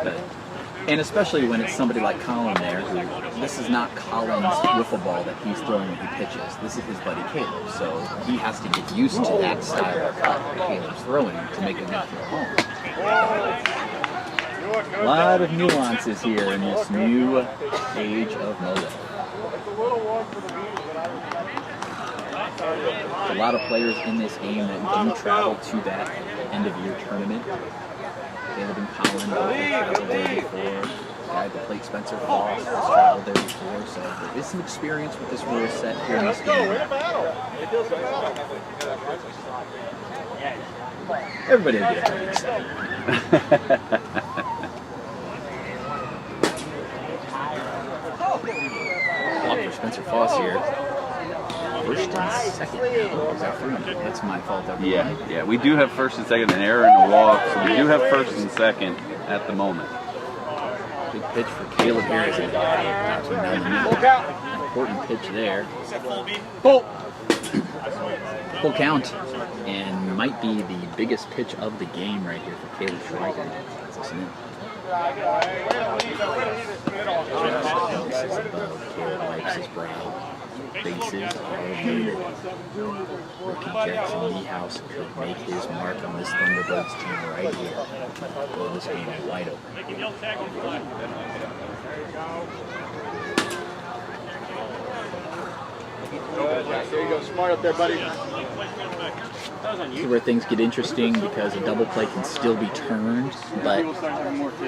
and especially when it's somebody like Colin there, who this is not Colin's wiffle ball that he's throwing when he pitches. This is his buddy Caleb, so he has to get used to that style of cut that Caleb's throwing to make a good throw home. A lot of nuances here in this new age of mondo. A lot of players in this game that do travel to that end-of-year tournament. Caleb and Colin both have traveled there before. The guy at the plate, Spencer Foss, has traveled there before. So there is some experience with this rule set here in this game. Everybody will get pretty excited. Block for Spencer Foss here. First and second. Is that for me? That's my fault. Yeah, we do have first and second, an error and a walk, so we do have first and second at the moment. Big pitch for Caleb here as he knocks him down the middle. Important pitch there. Full count, and might be the biggest pitch of the game right here for Caleb Schweiger. Listen in. Caleb wipes his brow. Bases are loaded. Rookie Jackson Niehaus could make his mark on this Thunderbirds team right here. Blow this game wide open. There you go, smart up there, buddy. This is where things get interesting because a double play can still be turned, but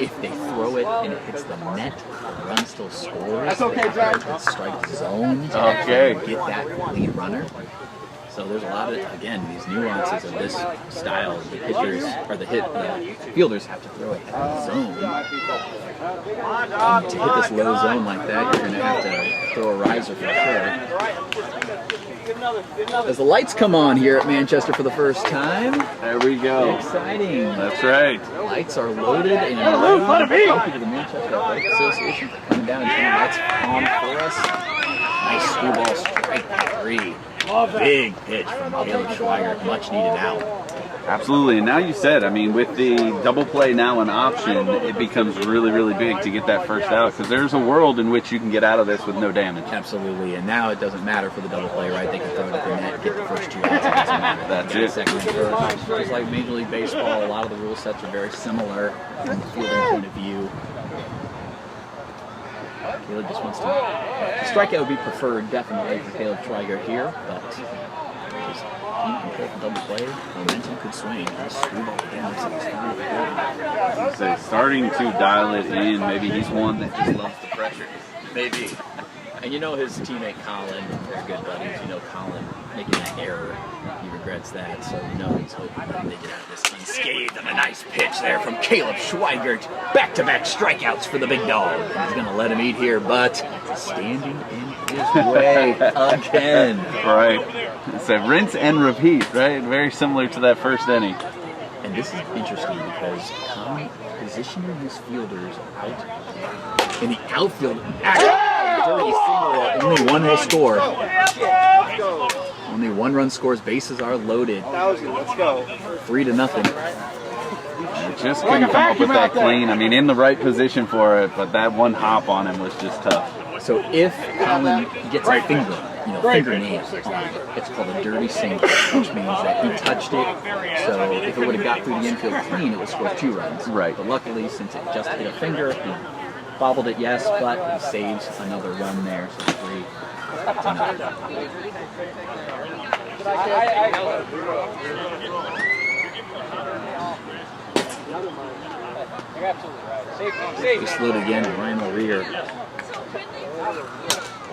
if they throw it and it hits the net, the run still scores. That's okay, Jack. Strike zone to get that lead runner. So there's a lot of, again, these nuances of this style. The pitchers, or the fielders have to throw it at the zone. And to hit this low zone like that, you're going to have to throw a riser for sure. As the lights come on here at Manchester for the first time. There we go. Exciting. That's right. Lights are loaded and thank you to the Manchester Athletic Association for coming down and turning the lights on for us. Nice screwball strike three. Big pitch from Caleb Schweiger, much needed out. Absolutely, and now you said, I mean, with the double play now an option, it becomes really, really big to get that first out, because there's a world in which you can get out of this with no damage. Absolutely, and now it doesn't matter for the double play, right? They can throw it at the net, get the first 2 outs, it doesn't matter. That's it. Second and first. Just like Major League Baseball, a lot of the rule sets are very similar from the fielding point of view. Caleb just wants to... The strikeout would be preferred, definitely, for Caleb Schweiger here, but... Team can pull the double play, momentum could swing. Screwball again, starting to dial it in. Maybe he's one that just loves the pressure. Maybe. And you know his teammate Colin, they're good buddies. You know Colin making that error. He regrets that, so you know he's hoping that they get out of this unscathed. And a nice pitch there from Caleb Schweigert. Back-to-back strikeouts for the big dog. He's going to let him eat here, but standing in his way again. Right. It's a rinse and repeat, right? Very similar to that first inning. And this is interesting because Colin positioning his fielders out in the outfield. Dirty single, only one will score. Only one run scores, bases are loaded. Let's go. 3-0. Just couldn't come up with that clean. I mean, in the right position for it, but that one hop on him was just tough. So if Colin gets a finger, fingernail on it, it's called a dirty single, which means that he touched it. So if it would have got through the infield clean, it would score 2 runs. Right. But luckily, since it just hit a finger, he bobbled it, yes, but he saves another run there, so 3-0. Just load again, Ryan O'Rear.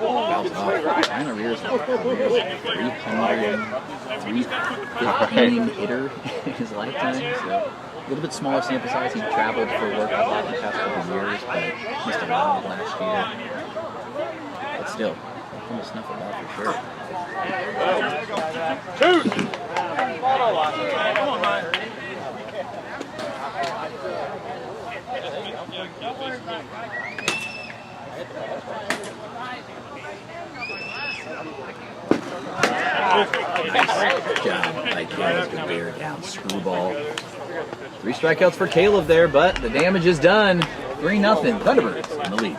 Ryan O'Rear's 315 hitter in his lifetime, so a little bit smaller sample size. He traveled for work a lot in the past couple of years, but missed a lot last year. But still, nothing to snuff about for sure. Nice job by Caleb to bear down screwball. 3 strikeouts for Caleb there, but the damage is done. 3-0, Thunderbirds in the lead.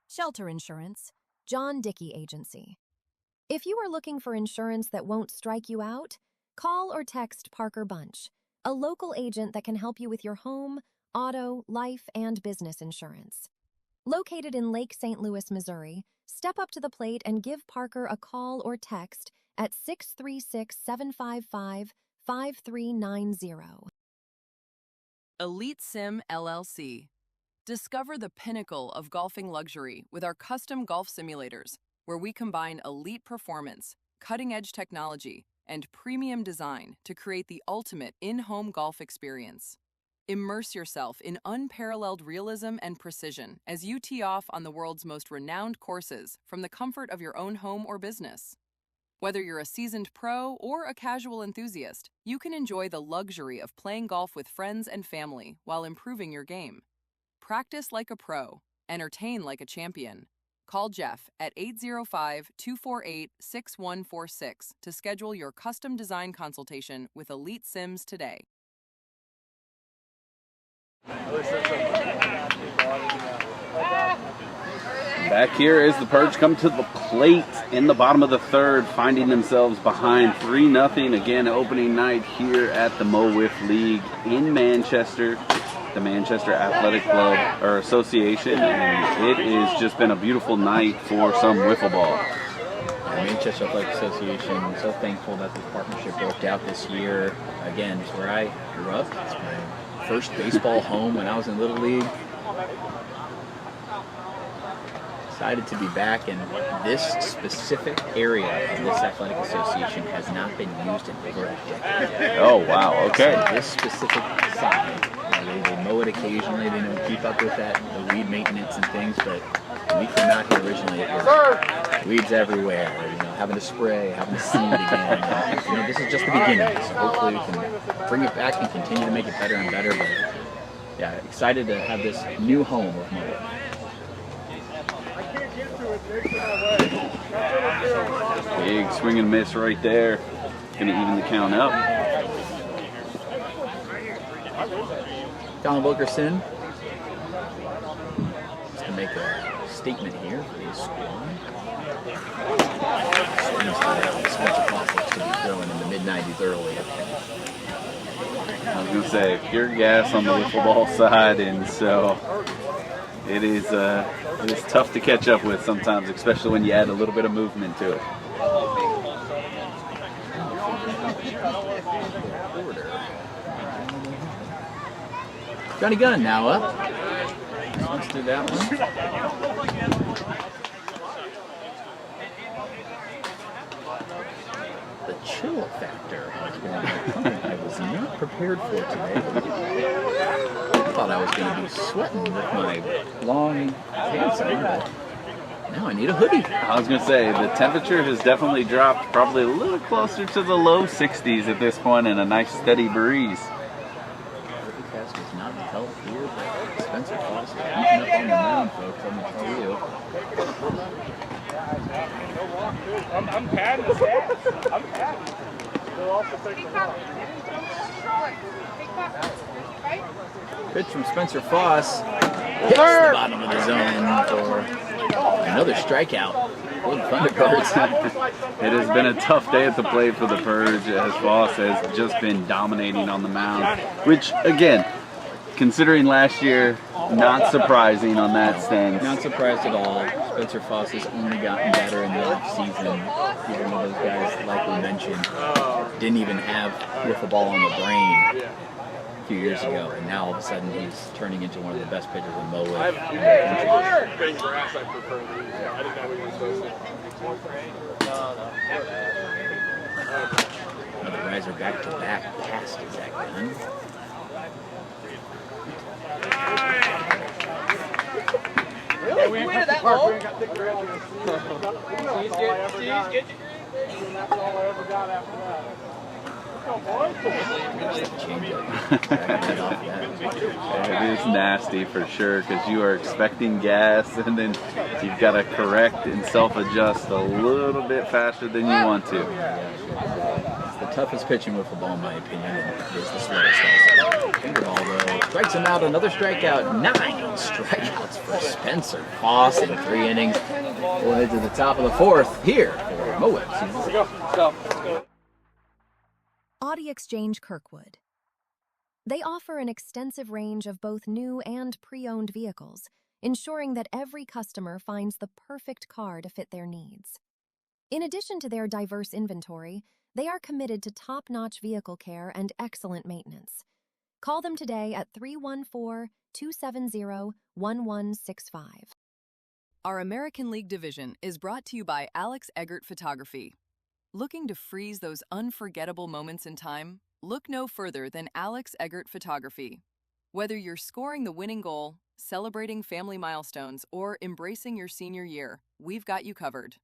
Shelter Insurance, John Dickey Agency. If you are looking for insurance that won't strike you out, call or text Parker Bunch, a local agent that can help you with your home, auto, life, and business insurance. Located in Lake St. Louis, Missouri, step up to the plate and give Parker a call or text at 636-755-5390. Elite Sim LLC. Discover the pinnacle of golfing luxury with our custom golf simulators, where we combine elite performance, cutting-edge technology, and premium design to create the ultimate in-home golf experience. Immerse yourself in unparalleled realism and precision as you tee off on the world's most renowned courses from the comfort of your own home or business. Whether you're a seasoned pro or a casual enthusiast, you can enjoy the luxury of playing golf with friends and family while improving your game. Practice like a pro, entertain like a champion. Call Jeff at 805-248-6146 to schedule your custom design consultation with Elite Sims today. Back here is the Purge come to the plate in the bottom of the third, finding themselves behind 3-0. Again, opening night here at the MO WIFF League in Manchester, the Manchester Athletic Club or Association, and it has just been a beautiful night for some wiffle ball. The Manchester Athletic Association, I'm so thankful that this partnership worked out this year. Again, it's where I grew up. It's my first baseball home when I was in Little League. Excited to be back, and this specific area of this athletic association has not been used in over a decade. Oh, wow, okay. So this specific side, they mow it occasionally, they don't keep up with that, the weed maintenance and things, but when we came out here originally, it was weeds everywhere, having to spray, having to seed again. This is just the beginning, so hopefully we can bring it back and continue to make it better and better, but yeah, excited to have this new home of mow. Big swing and miss right there. Going to even the count up. Colin Wilkerson just to make a statement here for his squad. Special to be throwing in the mid-90s early. I was going to say, pure gas on the wiffle ball side, and so it is tough to catch up with sometimes, especially when you add a little bit of movement to it. Johnny Gunn now up. Let's do that one. The chill factor I was not prepared for today. I thought I was going to be sweating with my long pants on, but now I need a hoodie. I was going to say, the temperature has definitely dropped probably a little closer to the low 60s at this point, and a nice steady breeze. Forecast was not held here, but Spencer Foss is beating up on the mound, folks, let me tell you. I'm padding the stats. I'm padding. They'll also take the Pitch from Spencer Foss hits the bottom of the zone for another strikeout for the Thunderbirds. It has been a tough day at the plate for the Purge, as Foss has just been dominating on the mound, which, again, considering last year, not surprising on that stance. Not surprised at all. Spencer Foss has only gotten better in the offseason. Even though those guys, like we mentioned, didn't even have wiffle ball on the brain a few years ago, and now all of a sudden he's turning into one of the best pitchers in MO WIFF. grass, I prefer these. I didn't know we were supposed to. Another riser back-to-back past Zach Gunn. Really? We went that low? That's all I ever got. That's all I ever got after that. It is nasty for sure, because you are expecting gas, and then you've got to correct and self-adjust a little bit faster than you want to. It's the toughest pitch in wiffle ball, in my opinion. It is the slowest also. Fingerball, though, strikes him out. Another strikeout. 9 strikeouts for Spencer Foss in 3 innings. We'll head to the top of the 4th here for MO WIFF season 6. Audi Exchange Kirkwood. They offer an extensive range of both new and pre-owned vehicles, ensuring that every customer finds the perfect car to fit their needs. In addition to their diverse inventory, they are committed to top-notch vehicle care and excellent maintenance. Call them today at 314-270-1165. Our American League division is brought to you by Alex Eggert Photography. Looking to freeze those unforgettable moments in time? Look no further than Alex Eggert Photography. Whether you're scoring the winning goal, celebrating family milestones, or embracing your senior year, we've got you covered.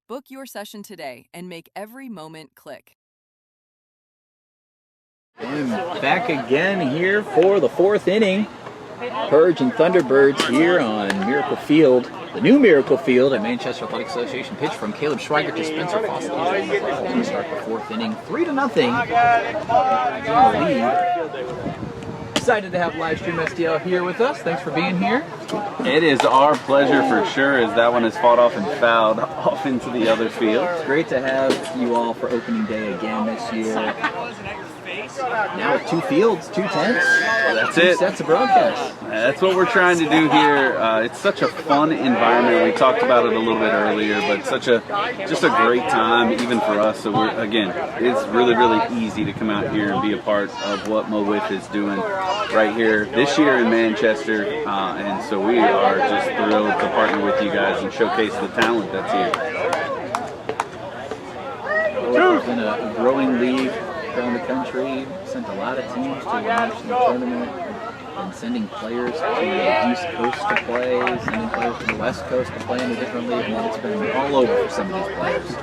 Book your session today and make every moment click. And back again here for the 4th inning. Purge and Thunderbirds here on Miracle Field. The new Miracle Field at Manchester Athletic Association. Pitch from Caleb Schweigert to Spencer Foss. We start the 4th inning, 3-0. Lead. Excited to have live stream STL here with us. Thanks for being here. It is our pleasure for sure, as that one is fought off and fouled off into the other field. It's great to have you all for opening day again this year. Now with 2 fields, 2 tents. That's 2 it. sets of broadcasts. That's what we're trying to do here. It's such a fun environment. We talked about it a little bit earlier, but just a great time even for us. So we're, again, it's really, really easy to come out here and be a part of what Mo WIFF is doing right here this year in Manchester. And so we are just thrilled to partner with you guys and showcase the talent that's here. It's been a growing league around the country, sent a lot of teams to the national tournament, and sending players to the East Coast to play, sending players to the West Coast to play in a different league, and it's been all over for some of these players.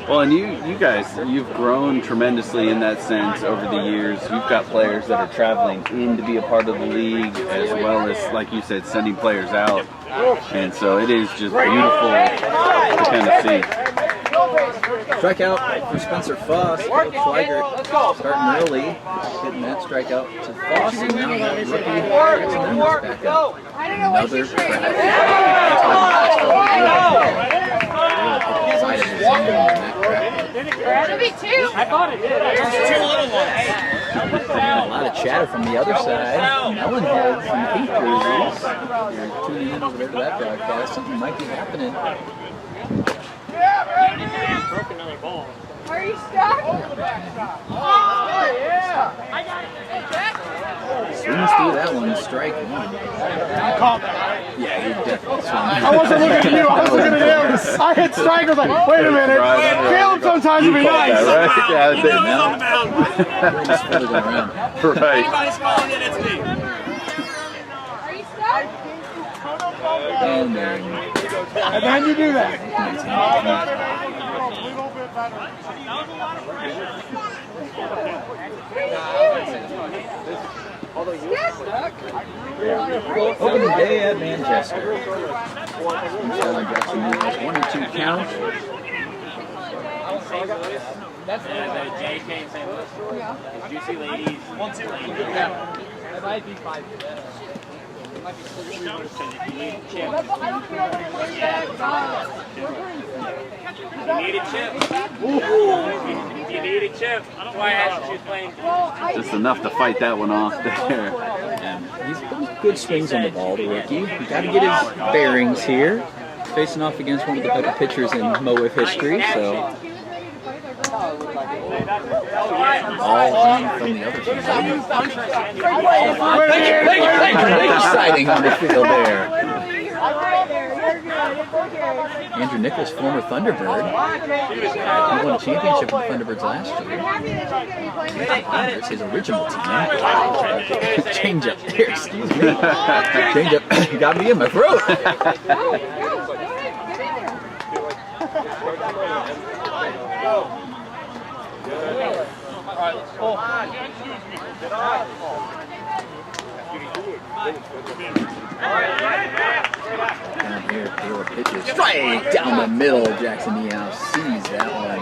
Well, and you guys, you've grown tremendously in that sense over the years. You've got players that are traveling in to be a part of the league, as well as, like you said, sending players out. And so it is just beautiful to kind of see. Strikeout for Spencer Foss. Schweigert starting early, hitting that strikeout to Foss, and now that rookie Nemesis back up. Another a lot of chatter from the other side. Melonhead from the pink jerseys. You're tuning in over there to that broadcast. Something might be happening. Broke another ball. Are you stuck? Oh, yeah! I got it. Swings through that one, strike 1. You called that, right? Yeah, you definitely swung. I wasn't looking at you, I was looking at him. I hit strike, I was like, wait a minute. Caleb sometimes would be nice. Right? Yeah, You know who's on the mound. Just flipping around. Right. Anybody's calling it, it's me. Are you stuck? And then you do that. opening day at Manchester. 1-2 count. That's JK in St. Louis. Juicy ladies. 1-2. That might be 5. It might be 6. You need a chip. You need a chip. You need a chip. That's why I asked if she was playing. Just enough to fight that one off there. And he's putting good swings on the ball, the rookie. You got to get his bearings here. Facing off against one of the better pitchers in Mo WIFF history, so. All on from the other team. Exciting on the field there. Andrew Nichols, former Thunderbird. He won a championship with the Thunderbirds last year. It's his original team. Change up there, excuse me. Change up got me in my throat. Down here, Taylor pitches straight down the middle. Jackson Neal sees that one.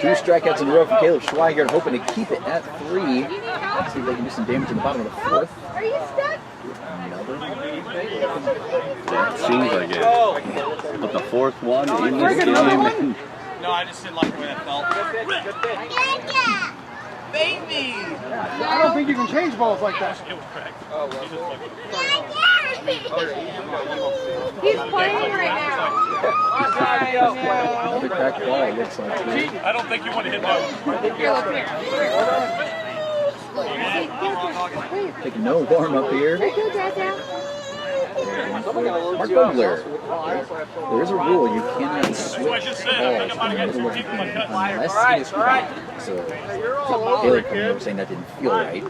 2 strikeouts in a row for Caleb Schweigert, hoping to keep it at 3. Let's see if they can do some damage in the bottom of the 4th. Are you stuck? It seems like it. But the 4th one in this game. No, I just didn't like the way that felt. Baby! I don't think you can change balls like that. Yeah. He's playing right now. Another cracked ball, it looks like. I don't think you want to hit that. Here, look here. Taking no warm up here. Right there, Dad. Mark Bugler. There is a rule you cannot switch balls in the middle of the game unless it is cracked. So Eggert coming over saying that didn't feel right.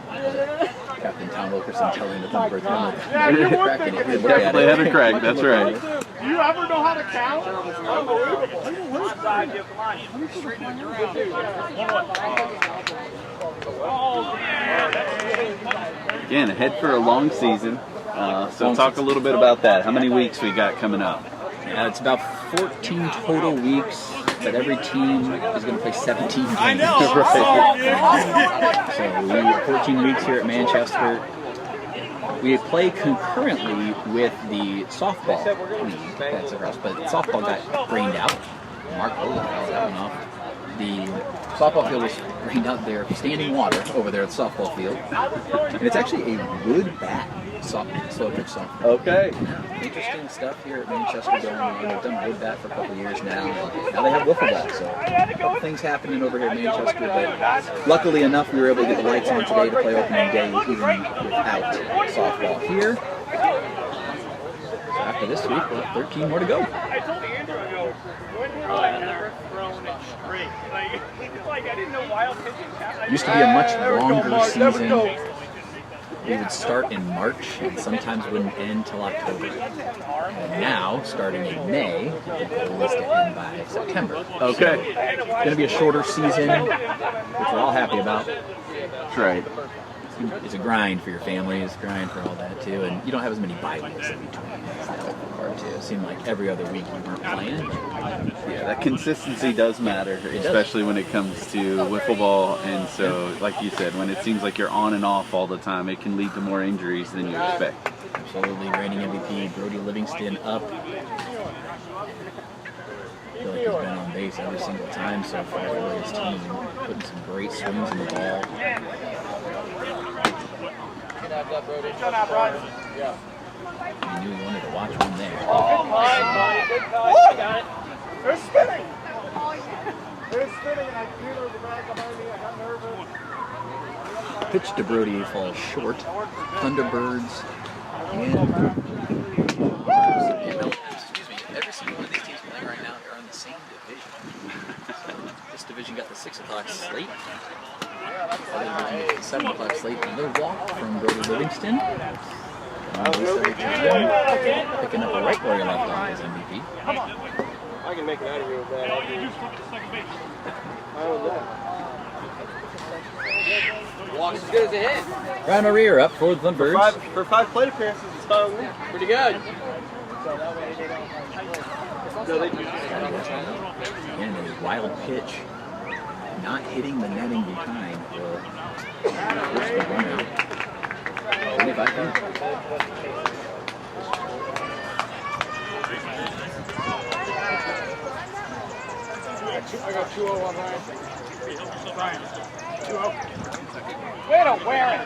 Captain Tom Wilkerson telling the Thunderbirds no, cracking it. Definitely had a crack, that's right. Do you ever know how to count? Again, ahead for a long season. So talk a little bit about that. How many weeks we got coming up? It's about 14 total weeks, but every team is going to play 17 games. I know. So we have 14 weeks here at Manchester. We play concurrently with the softball league that's across, but softball got rained out. Mark fell that one off. The softball field was rained out there, standing water over there at the softball field. And it's actually a wood bat slow pitch softball. Okay. Interesting stuff here at Manchester going on. They've done wood bat for a couple of years now. Now they have wiffle ball, so a couple things happening over here at Manchester. But luckily enough, we were able to get the lights on today to play opening day even without softball here. So after this week, we'll have 13 more to go. I told Andrew, I go, when have I never thrown it straight? Like I didn't know wild pitching happened. Used to be a much longer season. We would start in March and sometimes wouldn't end till October. And now, starting in May, the goal is to end by September. Okay. So, it's going to be a shorter season, which we're all happy about. That's right. It's a grind for your family, it's a grind for all that too, and you don't have as many bye weeks in between. That's the other part too. It seemed like every other week you weren't playing. Yeah, that consistency does matter, especially when it comes to wiffle ball. And so, like you said, when it seems like you're on and off all the time, it can lead to more injuries than you expect. Absolutely. Reigning MVP Brody Livingston up. I feel like he's been on base every single time so far for his team, putting some great swings in the ball. You knew you wanted to watch one there. Oh my God! Good touch. I got it. They're spinning. They're spinning, and I feel the back behind me. I got nervous. Pitch to Brody falls short. Thunderbirds and excuse me, every single one of these teams playing right now are in the same division. So this division got the 6 o'clock slate. Other division gets the 7 o'clock slate. Another walk from Brody Livingston. Picking up a right where he left off as MVP. I can make it out of here with that. Walks as good as a hit. Ryan O'Rear up for the Thunderbirds. For five plate appearances, it's fine with me. Pretty good. Again, a wild pitch. Not hitting the netting behind will push the runner. 25 feet. I got 2-0 on Ryan. 2-0. Way to wear it.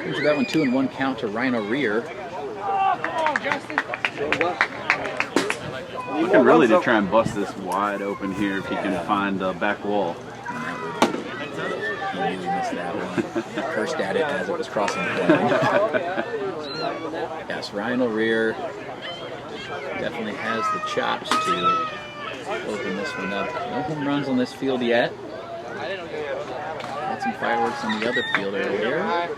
Here's that one, 2-1 count to Ryan O'Rear. Looking really to try and bust this wide open here if he can find the back wall. He really missed that one. He cursed at it as it was crossing the line. Yes, Ryan O'Rear definitely has the chops to open this one up. No home runs on this field yet. Had some fireworks on the other field earlier.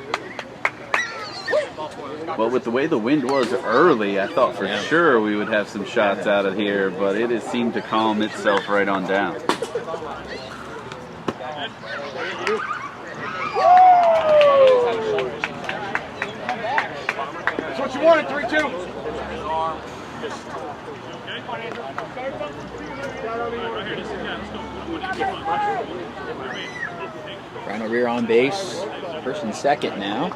Well, with the way the wind was early, I thought for sure we would have some shots out of here, but it has seemed to calm itself right on down. That's what you wanted, 3-2. Ryan O'Rear on base. First and second now.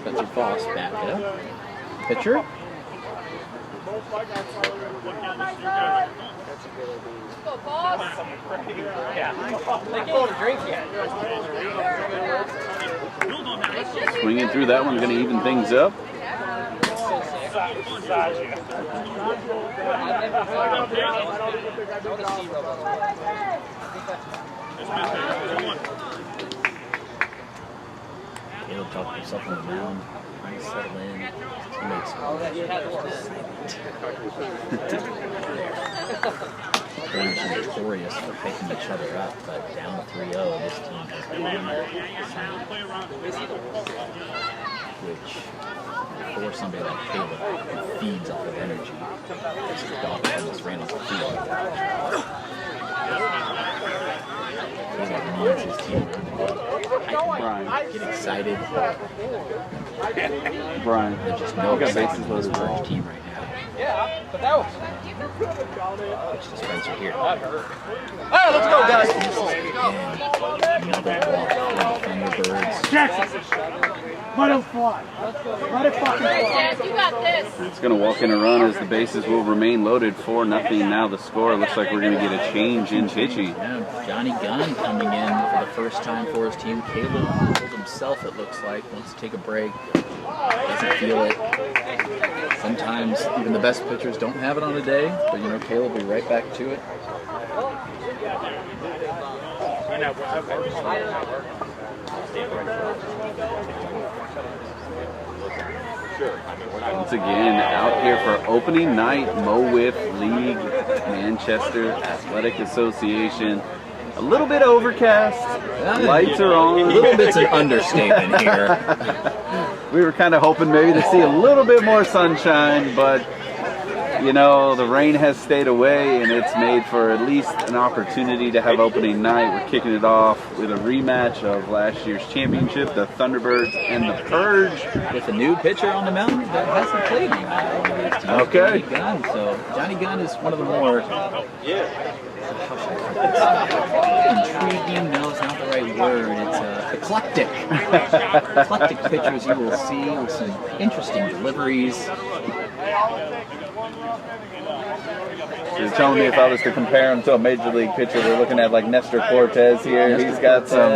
Spencer Foss back up. Pitcher. Go, boss. Yeah. They can't even drink yet. Swinging through that one, going to even things up. Caleb talked himself on the mound, trying to settle in. Teammates Purge is notorious for picking each other up, but down 3-0, this team has been which, for somebody like Caleb, who feeds off of energy, this dog almost ran off the field. Caleb needs his team Brian. get excited. Brian. They just know got exactly bases this loaded, right? Purge team right now. Yeah, but that was. Which dispenser here. That hurt. Alright, let's go, guys. Another walk for the Thunderbirds. Jackson, let him fly. Let it fucking fly. You got this. It's going to walk in a run as the bases will remain loaded 4-0. Now the score looks like we're going to get a change in pitching. Yeah, Johnny Gunn coming in for the first time for his team. Caleb pulled himself, it looks like, wants to take a break. Doesn't feel it. Sometimes even the best pitchers don't have it on a day, but you know, Caleb will be right back to it. Once again, out here for opening night, Mo Wiff League, Manchester Athletic Association. A little bit overcast, lights are on. A little bit's an understatement here. We were kind of hoping maybe to see a little bit more sunshine, but you know, the rain has stayed away and it's made for at least an opportunity to have opening night. We're kicking it off with a rematch of last year's championship, the Thunderbirds and the Purge. With a new pitcher on the mound that hasn't played anymore. Okay. Johnny Gunn. So Johnny Gunn is one of the more intriguing, no, it's not the right word. It's eclectic. Eclectic pitchers you will see with some interesting deliveries. You're telling me if I was to compare him to a major league pitcher, we're looking at like Nestor Cortez here. He's got some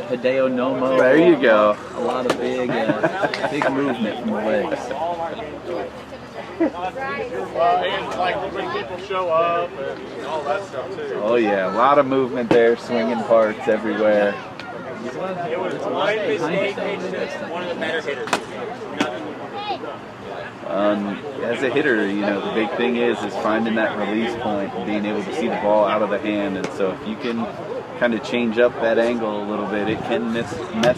Hideo Nomo. There you go. A lot of big movement from the legs. And like when people show up and all that stuff too. Oh yeah, a lot of movement there, swinging parts everywhere. As a hitter, you know, the big thing is finding that release point and being able to see the ball out of the hand. And so if you can kind of change up that angle a little bit, it can mess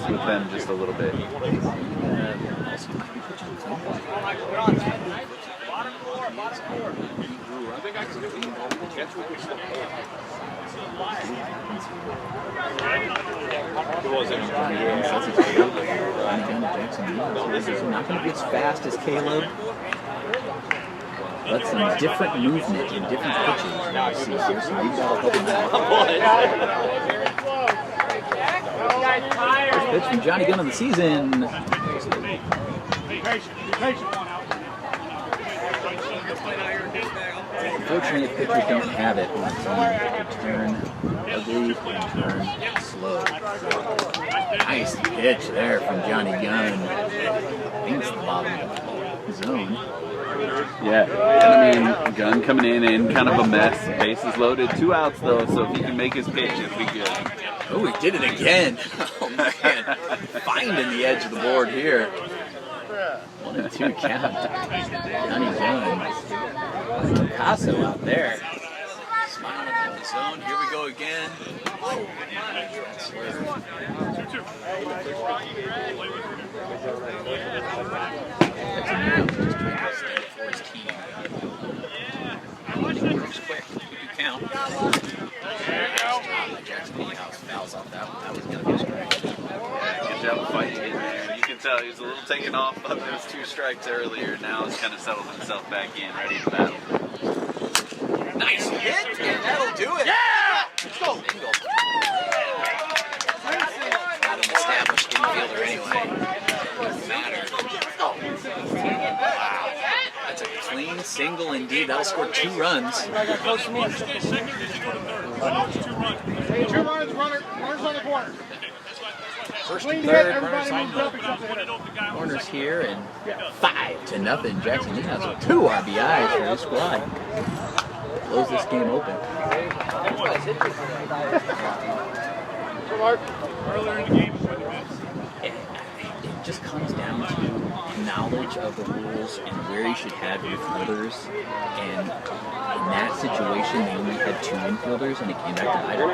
with them just a little bit. Not going to be as fast as Caleb, but some different movement and different pitches you see here, so we've got to help him out. First pitch from Johnny Gunn of the season. Unfortunately, if pitchers don't have it, they turn ugly and turn slow. Nice pitch there from Johnny Gunn. Thinks the bottom of the zone. Yeah, and I mean, Gunn coming in kind of a mess. Bases loaded, 2 outs though, so if he can make his pitch, it'll be good. Oh, he did it again. Oh man, finding the edge of the board here. 1-2 count. Johnny Gunn. Picasso out there. Smiling in the zone. Here we go again. Oh, quick. We do count. Fouls off that one. That was going to be a strike. Good job fighting in there. You can tell he was a little taken off of those 2 strikes earlier. Now he's kind of settled himself back in, ready to battle. Nice hit, and that'll do it. Yeah! Let's go. Bingo. Not an established infielder anyway. Doesn't matter. Wow. That's a clean single indeed. That'll score 2 runs. 2 runs, runners on the corner. First and third, corners here, and 5-0. Jackson Lee has 2 RBIs for his squad. Blows this game open. Earlier in the game, It just comes down to knowledge of the rules and where you should have your fielders. And in that situation, they only had 2 infielders, and it came back to bite them.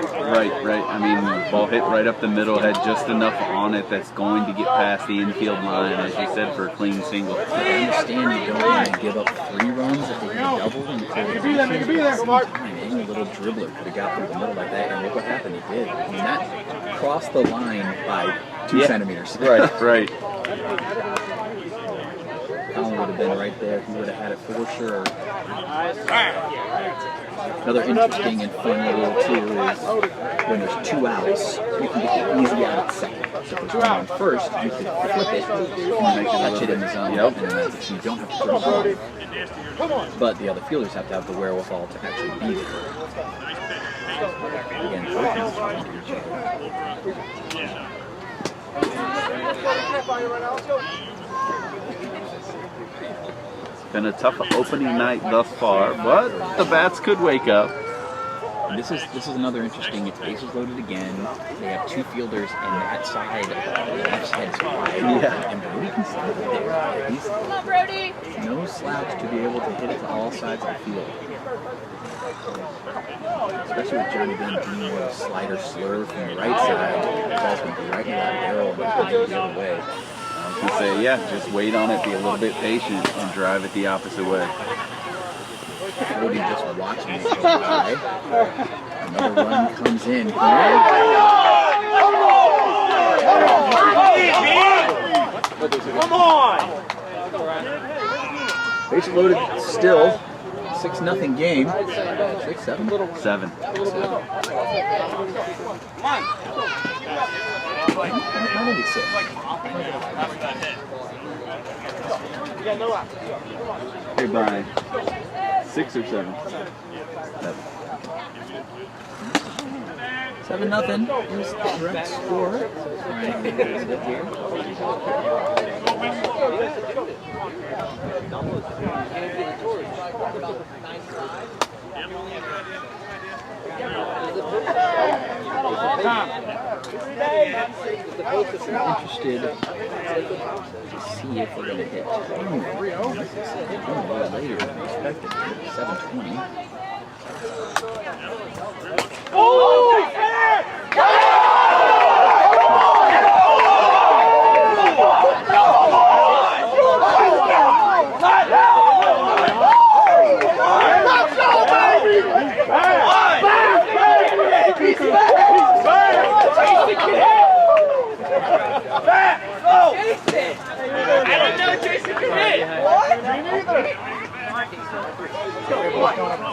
Right. I mean, the ball hit right up the middle, had just enough on it that's going to get past the infield line, as you said, for a clean single. I understand you don't want to give up 3 runs if they hit a double and any little dribbler could have got through the middle like that, and look what happened, he did. I mean, that crossed the line by 2 centimeters. Right. Colin would have been right there. He would have had it for sure. Another interesting and fun rule, too, is when there's 2 outs, you can get the easy out at second. So if there's 1 on first, you can flip it, and catch it in the zone, and you don't have to throw it off. But the other fielders have to have the wherewithal to actually be there. Again, both trying to each It's been a tough opening night thus far, but the bats could wake up. And this is another interesting. It's bases loaded again. They have 2 fielders, and that side, the left side is wide. And Brody can stop it there. He's no slouch to be able to hit it to all sides of the field. Especially with Johnny Benn being more of a slider slur from the right side, the ball's going to be right in that barrel and it's going to go the other way. I was going to say, just wait on it, be a little bit patient, and drive it the opposite way. Brody just watching it go by. Another run comes in. Come on! Base loaded still. 6-0 game. 6-7? 7. How did he say? Hey, Brian. 6 or 7? 7-0 is the correct score. Right here. Interested to see if we're going to hit 10 later than expected. 7:20.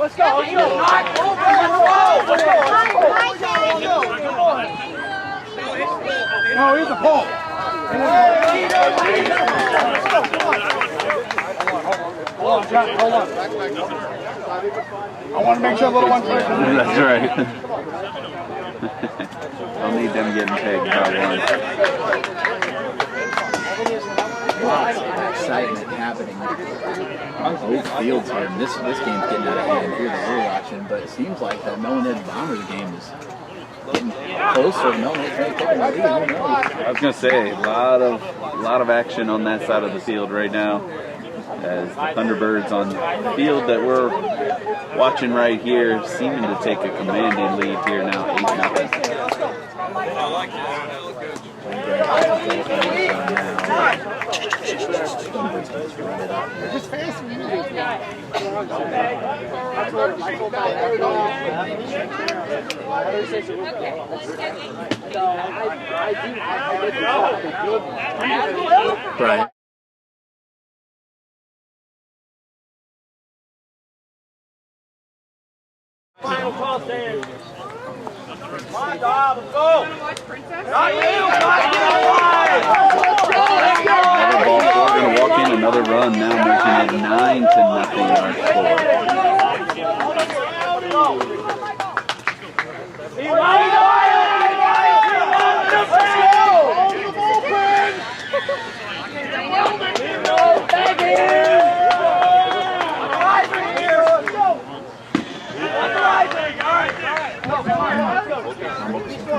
Let's go. No, he's a pole. Hold on, John, hold on. I want to make sure little one's right. That's right. I'll need them getting pegged by 1. Lots of excitement happening on both fields here. And this game's getting out of hand here that we're watching, but it seems like that Melonhead Bombers game is getting closer. Melonhead's maybe taking the lead. Who knows? I was going to say, a lot of action on that side of the field right now, as the Thunderbirds on the field that we're watching right here seeming to take a commanding lead here now, 8-0. I like that. That looked good. Brian. Final call, Sam. Come on, Bob, let's go. Not you, Another ball four, going to walk in another Another run now, making it 9-0 our score.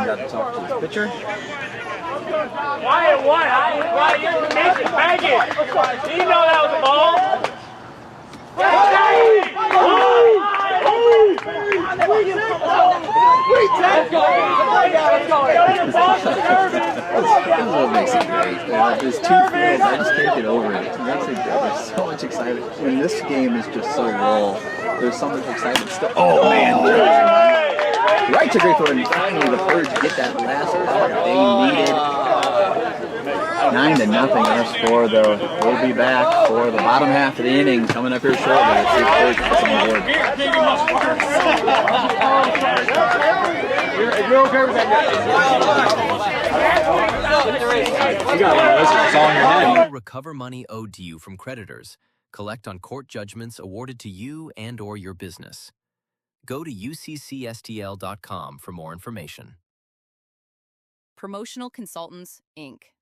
Got to talk to the pitcher. Why, you're making bag it. Do you know that was a ball? This is what makes it great. There's 2 fields, I just can't get over it. There's so much excitement. When this game is just so raw, there's so much excitement still. Oh man! Right to great for and finally the Purge get that last out they needed. 9-0 our score though. We'll be back for the bottom half of the inning coming up here shortly. Let's see if Purge puts on the board. If you're okay with that, you got one of those. It's all in your head. Recover money owed to you from creditors. Collect on court judgments awarded to you and or your business. Go to uccstl.com for more information. Promotional Consultants, Inc.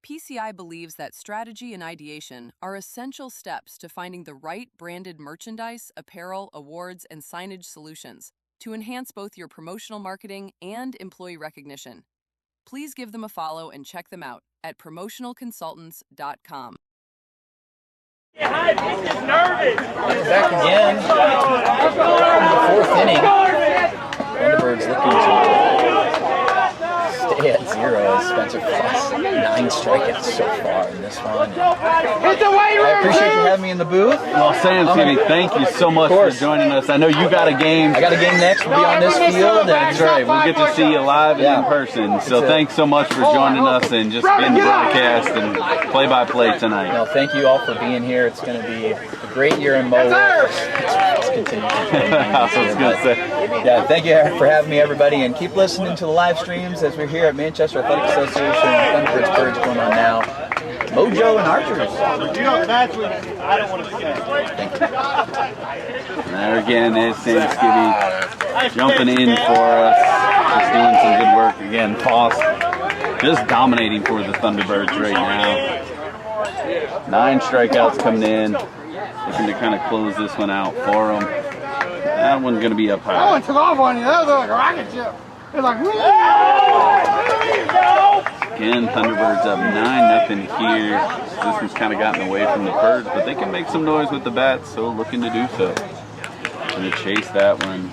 PCI believes that strategy and ideation are essential steps to finding the right branded merchandise, apparel, awards, and signage solutions to enhance both your promotional marketing and employee recognition. Please give them a follow and check them out at promotionalconsultants.com. Back again in the 4th inning. Thunderbirds looking to stay at 0 as Spencer Foss 9 strikeouts so far in this one. I appreciate you having me in the booth. Well, Sam, thank you so much for joining us. I know you got a game. I got a game next. We'll be on this field. That's right. We'll get to see you live and in person. So thanks so much for joining us and just being the broadcast and play-by-play tonight. No, thank you all for being here. It's going to be a great year in Mo WIFF. Let's continue. I was going to say. Yeah, thank you for having me, everybody, and keep listening to the live streams as we're here at Manchester Athletic Association. Thunderbirds Purge going on now. Mojo and Archers. You know, that's what I don't want to forget. There again is Thanksgiving jumping in for us, just doing some good work again. Foss just dominating for the Thunderbirds right now. 9 strikeouts coming in, looking to kind of close this one out for them. That one's going to be up high. That one took off on you. That was like a rocket ship. It was like, again, Thunderbirds up 9-0 here. This one's kind of gotten away from the Purge, but they can make some noise with the bats, so looking to do so. Going to chase that one.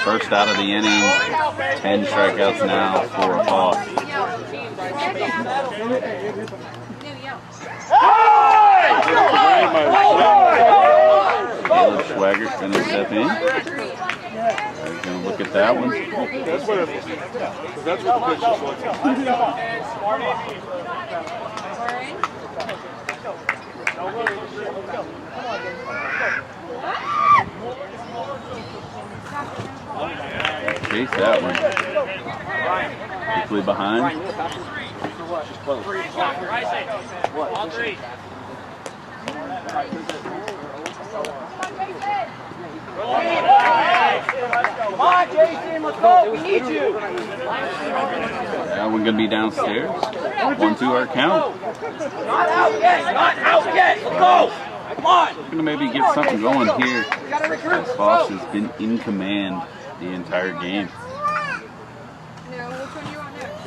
First out of the inning, 10 strikeouts now for Foss. Caleb Schwagert's going to step in. He's going to look at that one. That's what the pitch is like. Chase that one. Quickly behind. All 3. Come on, Jason, let's go. We need you. That one going to be downstairs. 1-2 our count. Not out yet. Not out yet. Let's go. Come on. Going to maybe get something going here. Foss has been in command the entire game.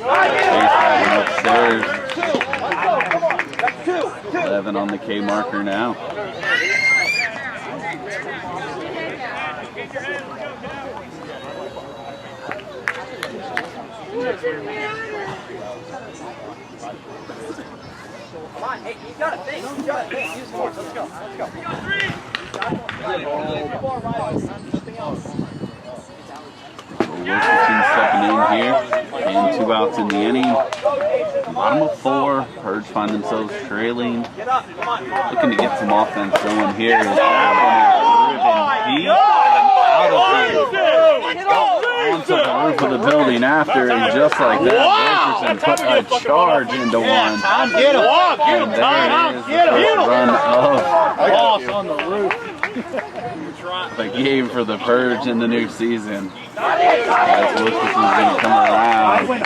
Chase that one upstairs. 11 on the K marker now. Come on, hey, you got to think. You got to think. Use more. Let's go. Let's go. Wilkinson stepping in here, and 2 outs in the inning. Bottom of 4, Purge find themselves trailing. Looking to get some offense going here. That one is driven deep and out of here. On jumps on the roof of the building after, and just like that, Wilkerson put a charge into one. Get him! And there is the first run of Boss on the roof. the game for the Purge in the new season. As Wilkerson's going to come around and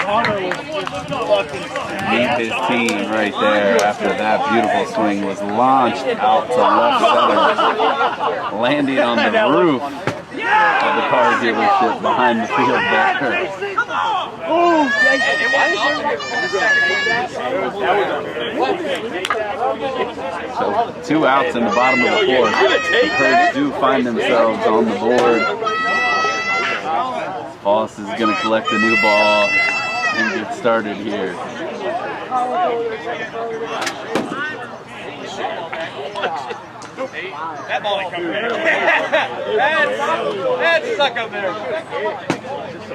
meet his team right there after that beautiful swing was launched out to left center, landing on the roof of the car dealership behind the field there. So 2 outs in the bottom of the 4th. The Purge do find themselves on the board. Boss is going to collect the new ball and get started here. That ball ain't coming there. That's stuck up there.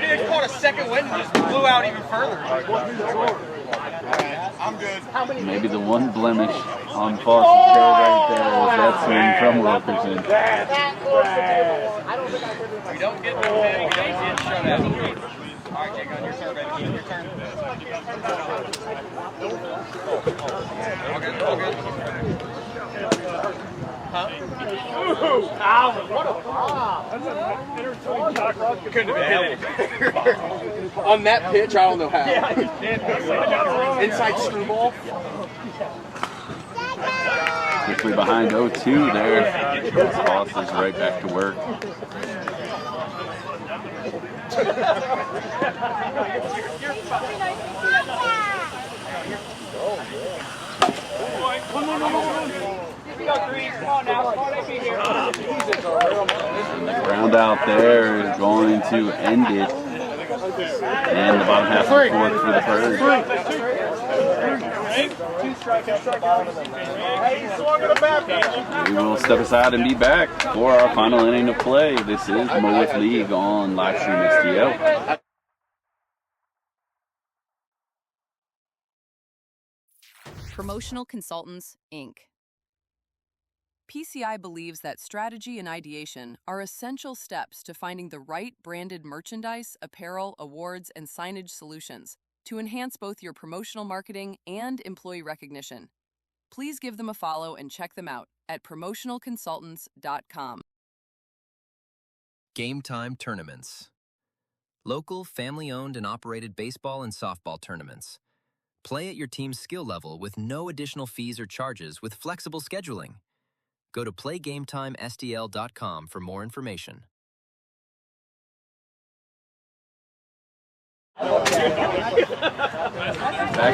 It caught a second wind and just blew out even further. I'm good. Maybe the one blemish on Foster's tail right there was that swing from Wilkerson. We don't get no hit, we don't get shut out. All right, Jake, on your turn, baby. Your turn. All good, all good. Huh? Couldn't have been hit. On that pitch, I don't know how. Inside screwball. Quickly behind 0-2 there. Boss is right back to work. And the ground out there is going to end it. And the bottom half of the 4th for the Purge. We will step aside and be back for our final inning of play. This is MO WIFF League on Livestream STL. Promotional Consultants, Inc. PCI believes that strategy and ideation are essential steps to finding the right branded merchandise, apparel, awards, and signage solutions to enhance both your promotional marketing and employee recognition. Please give them a follow and check them out at promotionalconsultants.com. Gametime tournaments. Local, family-owned and operated baseball and softball tournaments. Play at your team's skill level with no additional fees or charges with flexible scheduling. Go to playgametimestl.com for more information. Back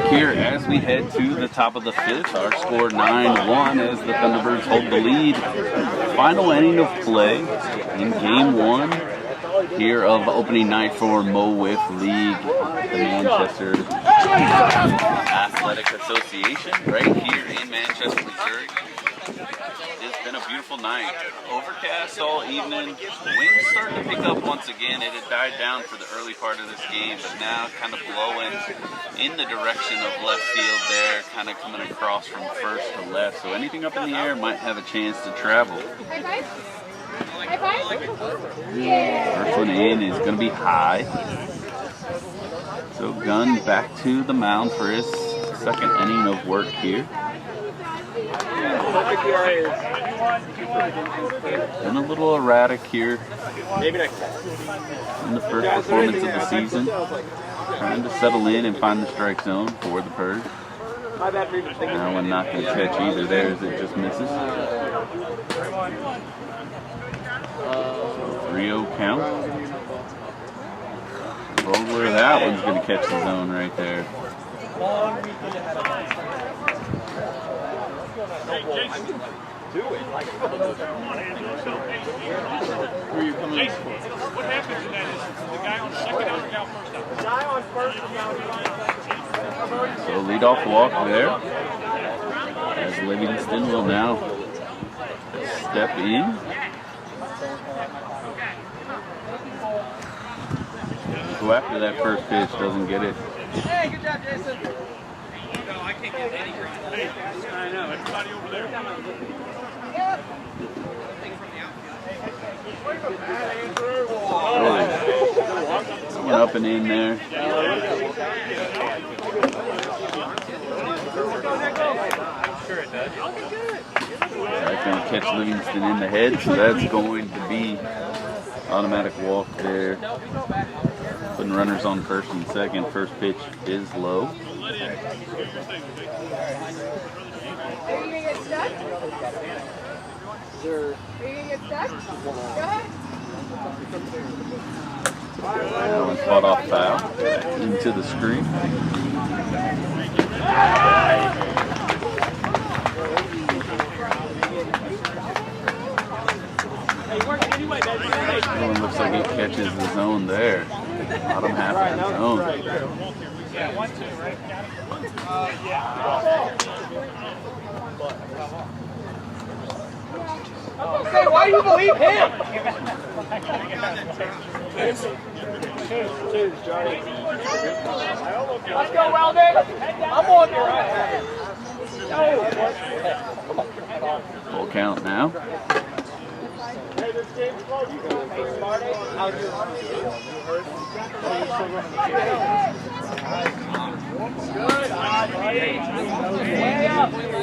here as we head to the top of the 5th, our score 9-1 as the Thunderbirds hold the lead. Final inning of play in Game 1 here of opening night for MO WIFF League, the Manchester Athletic Association, right here in Manchester, Missouri. It's been a beautiful night. Overcast all evening. Winds starting to pick up once again. It had died down for the early part of this game, but now kind of blowing in the direction of left field there, kind of coming across from first to left. So anything up in the air might have a chance to travel. First one in is going to be high. So Gunn back to the mound for his second inning of work here. Been a little erratic here in the first performance of the season. Trying to settle in and find the strike zone for the Purge. Now one not going to catch either there as it just misses. 3-0 count. Vogler, that one's going to catch the zone right there. Who are you coming for? What happens in that is the guy on second out or down first out? The guy on first is out. So leadoff walk there. As Livingston will now step in. Go after that first pitch, doesn't get it. Hey, good job, Jason. No, I can't get any ground. Hey, I know. Everybody over there. Went up and in there. That's going to catch Livingston in the head, so that's going to be automatic walk there. Putting runners on first and second. First pitch is low. Are you going to get stuck? Are you going to get stuck? Go ahead. That one fought off foul. Back into the screen. That one looks like he catches the zone there. Bottom half of the zone. Say, why do you believe him? Let's go, Weldon. I'm on your right. Full count now.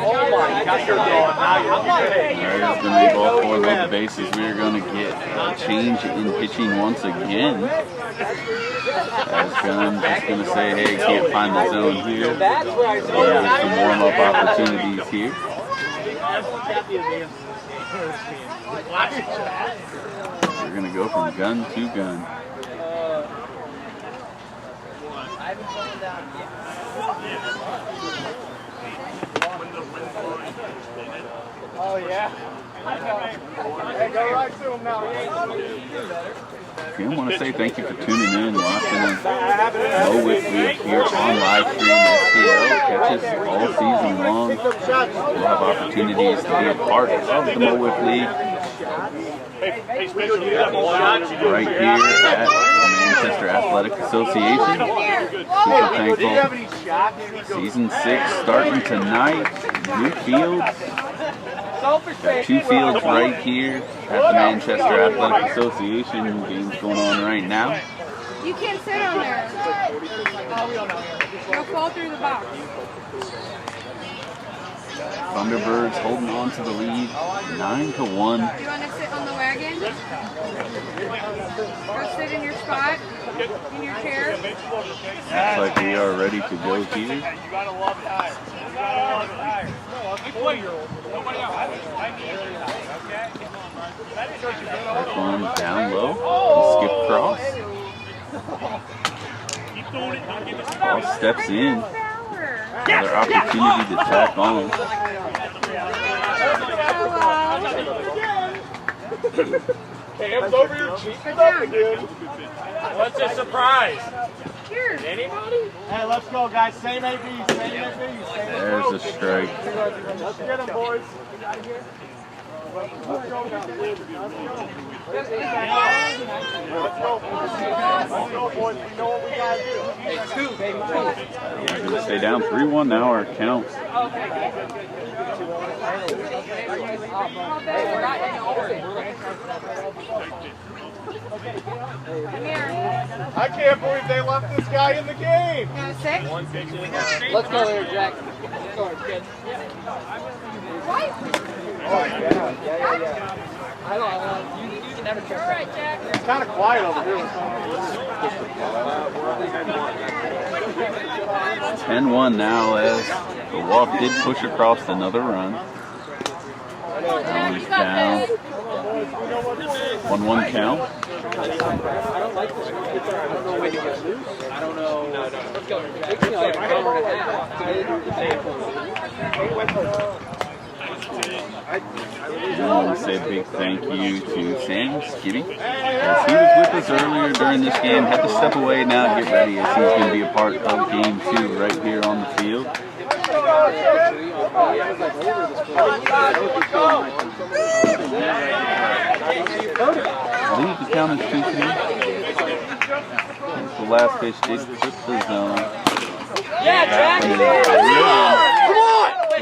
Oh my God, you're going. Alright, it's going to be ball four, load the bases. We're going to get a change in pitching once again. As Gunn just going to say, hey, can't find the zone here. There's some warm-up opportunities here. We're going to go from gun to gun. Oh, yeah. Hey, go right to him now. I want to say thank you for tuning in, watching Mo Wiffle here on live stream STL. Catch us all season long. We'll have opportunities to be a part of the Mo Wiffle League right here at the Manchester Athletic Association. Super thankful. Season 6 starting tonight. New fields. Got 2 fields right here at the Manchester Athletic Association. Games going on right now. You can't sit on there. You'll fall through the box. Thunderbirds holding on to the lead, 9-1. Do you want to sit on the wagon? Or sit in your spot? In your chair? Looks like we are ready to go here. First one down low, skip cross. Cross steps in. Another opportunity to tack on. Hands over your cheeks up again. What's a surprise? Cheers. Anybody? Hey, let's go, guys. Same AB. Same AB. There's a strike. Let's get them, boys. Let's go, boys. We know what we got to do. We're going to stay down 3-1 now, our count. I can't believe they left this guy in the game. You want to sit? Let's go there, Jack. Let's go, kid. What? Oh, yeah. I don't know. You can never trust. All right, Jack. It's kind of quiet over here. 10-1 now as the walk did push across another run. Now he's down. 1-1 count. I don't like this. I don't know when you get loose. I don't know. No. Let's go. It takes me like an hour and a half to I want to say a big thank you to Sam Skibby, as he was with us earlier during this game, had to step away now, get ready, as he's going to be a part of game 2 right here on the field. I believe the count is 2-3. The last pitch did flip the zone. Yeah, Jack! Come on!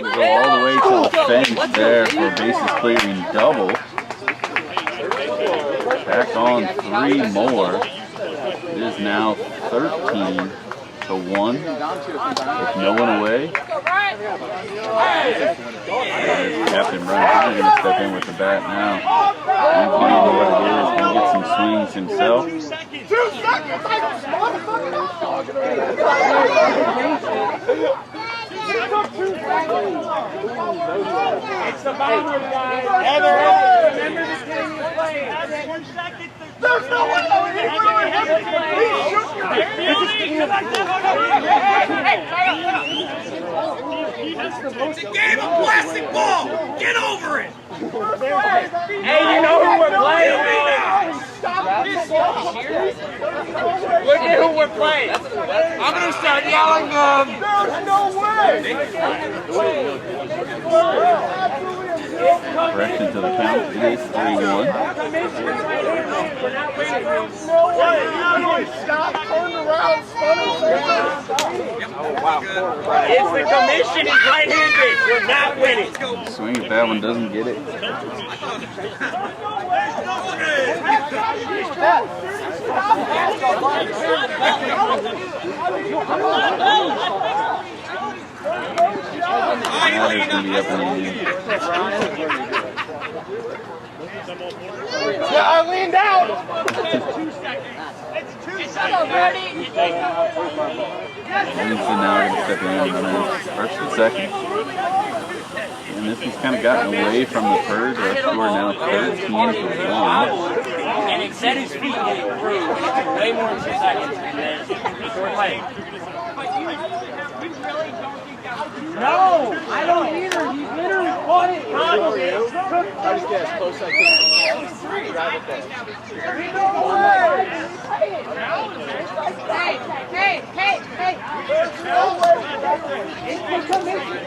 Go all the way to the fence there for a bases clearing double. Tack on 3 more. It is now 13-1 with no one away. Captain Brian is going to step in with the bat now. He's going to know what it is. Going to get some swings himself. 2 seconds! It's the bomber, guys. Heather, remember this game you played. There's no way! It's a game of plastic ball! Get over it! Hey, you know who we're playing? Look at who we're playing. I'm gonna start yelling There's no way! Correction to the count. It is 3-1. No way! Stop, turn around, spun It's the commission. He's right-handed. We're not winning. Swing if that one doesn't get it. Now he's going to be up in the end. Yeah, I leaned out! Shut up, Brody. Livingston now going to step in first and second. And this has kind of gotten away from the Purge. Our score now 13-1. And it set his feet getting through way more than 2 seconds. And then short leg. No, I don't either. He literally caught it. I just get as close as I can. Drive it there. Hey. There's no way! It's the commission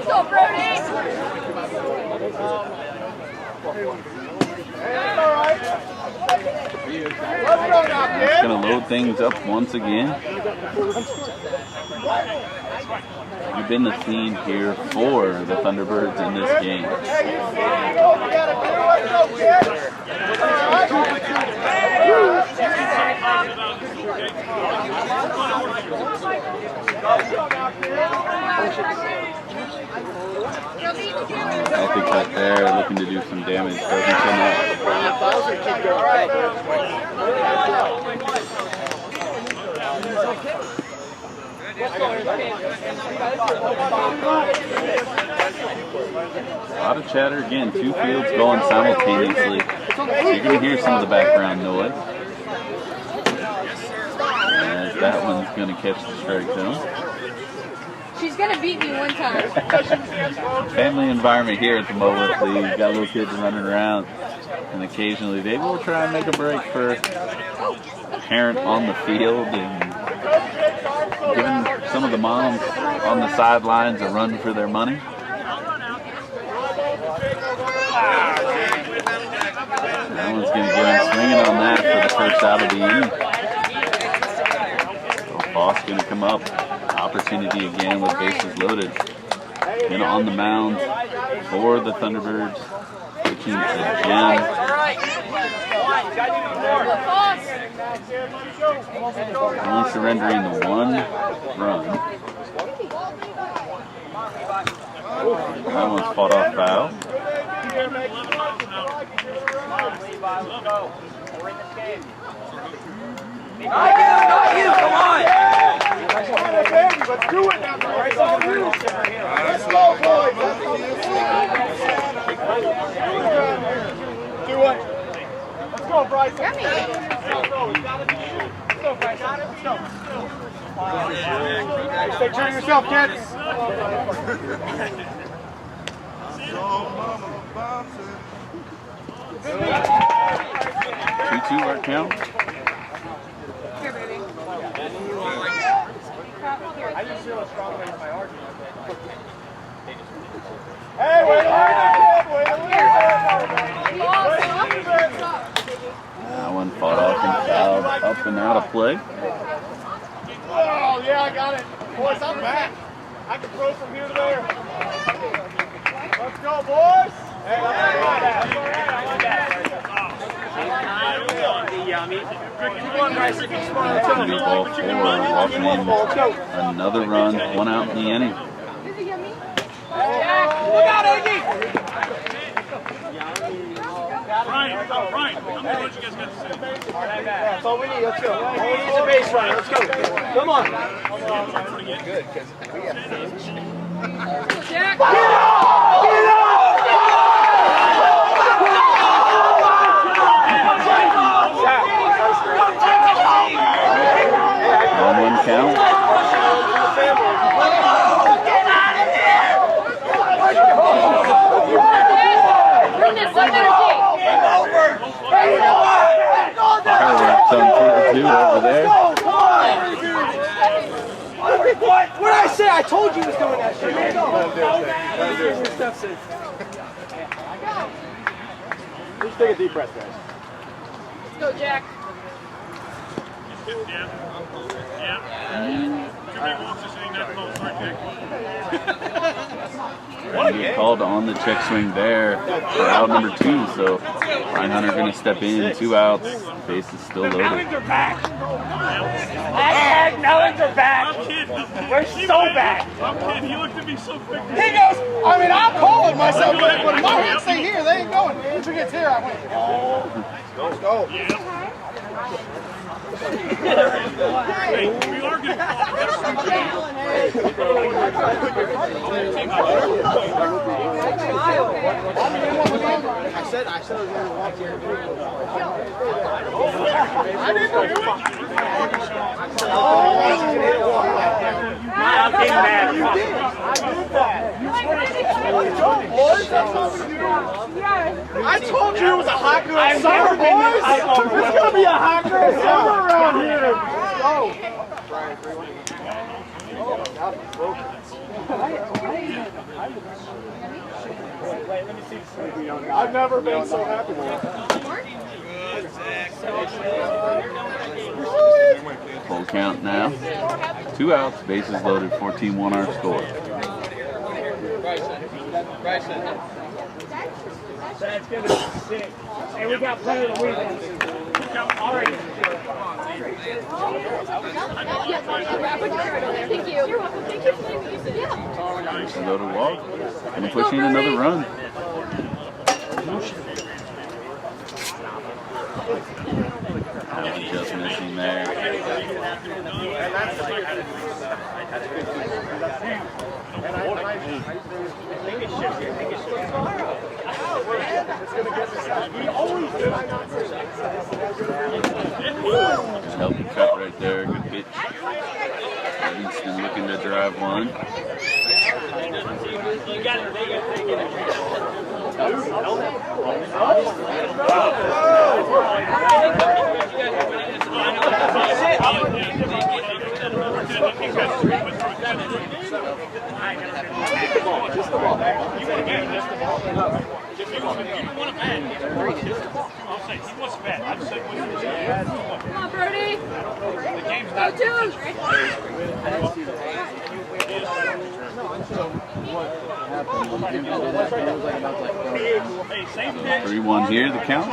Go, Brody. It's going to load things up once again. You've been the theme here for the Thunderbirds in this game. Healthy cut there, looking to do some damage. Doesn't come up. A lot of chatter again. 2 fields going simultaneously. So you're going to hear some of the background noise. As that one's going to catch the strike zone. She's gonna beat me one time. Family environment here at the MO WIFF League. Got little kids running around, and occasionally they will try and make a break for a parent on the field and giving some of the moms on the sidelines a run for their money. That one's going to go in swinging on that for the first out of the inning. So Boss going to come up. Opportunity again with bases loaded. And on the mound for the Thunderbirds, pitching to Jen. Only surrendering the 1 run. That one's fought off foul. Not you, come on! Let's do it now, boys. It's all you. Let's go, boys. Do it. Let's go, Bryce. Let's go. Let's go, Bryce. Let's go. Stay true to yourself, kids. 2-2 our count. Here, baby. I just feel a strong way in my argument. Hey, wait a minute. That one fought off and fouled up and out of play. Oh, yeah, I got it. Boys, I'm back. I can throw from here to there. Let's go, boys. Hey, that's all right. I like that. Another run, one out in the inning. Look out, Eggy! Brian, how many runs you guys got to say? That's all we need. Let's go. All we need is a base runner. Let's go. Come on. Good, because we have Jack! On one count. Fireworks on 2 over there. What did I say? I told you he was doing that shit. Let him go. Just take a deep breath, guys. Let's go, Jack. He called on the check swing there for out number 2, so Ryan Hunter going to step in, 2 outs, base is still loaded. Melons are back. Melons are back. We're so back. I'm kidding. He looked at me so quick. He goes, I mean, I'm calling myself, but when my hands stay here, they ain't going. Once he gets here, I went, let's go. Hey, we are going to I said I was going to walk here. I didn't know you were. I'm getting mad. You did. I did that. I told you it was a hot girl summer, boys. It's going to be a hot girl summer around here. Let's go. I've never been so happy with it. Full count now. 2 outs, bases loaded, 14-1 our score. Bryson. That's going to be sick. And we got plenty of the weekend. Already. Thank you. You're welcome. Thank you. Yeah. Bases loaded, walk, and pushing another run. Just missing there. Healthy cut right there, good pitch. Livingston looking to drive one. Just the ball. You want to bat, just the ball. If you want to bat, I'll say he wants to bat. I just said Come on, Brody. the game's Go not. two. Hey, same pitch. 3-1 here, the count.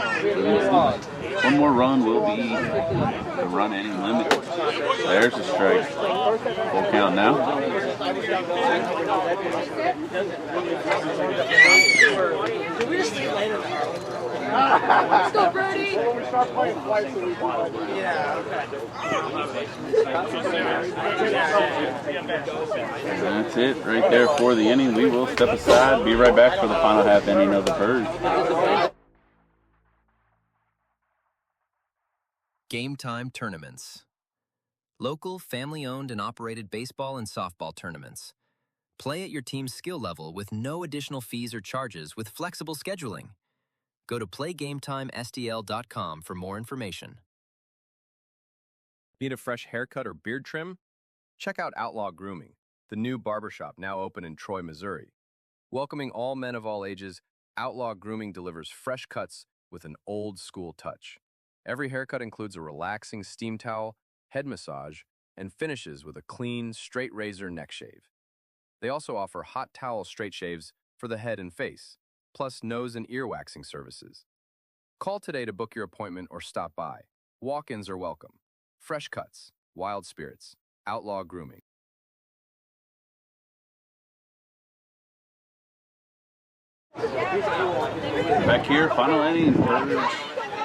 One more run will be the run inning limit. There's a strike. Full count now. Let's go, Brody. And that's it right there for the inning. We will step aside, be right back for the final half inning of the Purge. Gametime tournaments. Local, family-owned and operated baseball and softball tournaments. Play at your team's skill level with no additional fees or charges with flexible scheduling. Go to playgametimesdl.com for more information. Need a fresh haircut or beard trim? Check out Outlaw Grooming, the new barbershop now open in Troy, Missouri. Welcoming all men of all ages, Outlaw Grooming delivers fresh cuts with an old-school touch. Every haircut includes a relaxing steam towel, head massage, and finishes with a clean, straight razor neck shave. They also offer hot towel straight shaves for the head and face, plus nose and ear waxing services. Call today to book your appointment or stop by. Walk-ins are welcome. Fresh cuts, wild spirits, outlaw grooming. Back here, final inning, Purge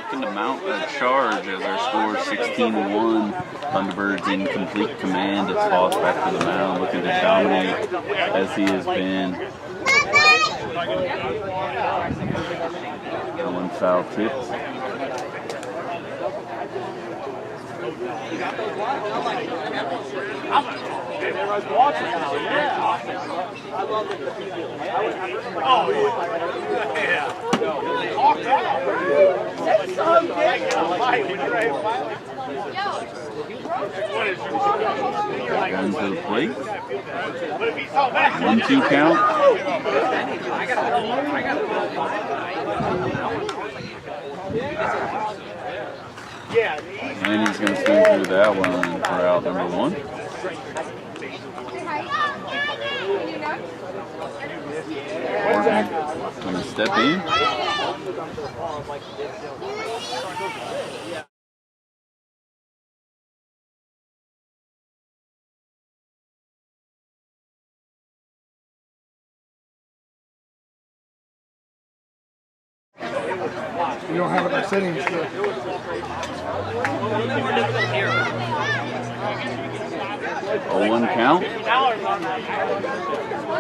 looking to mount a charge as our score 16-1. Thunderbirds in complete command. It's Foss back to the mound, looking to dominate as he has been. One foul tipped. Everyone's watching now. Yeah. I love it. Oh, yeah. Talk out. That's so good. Guns to the plate. 1-2 count. And he's going to swing through that one for out number 1. Going to step in. We don't have it in settings. 0-1 count.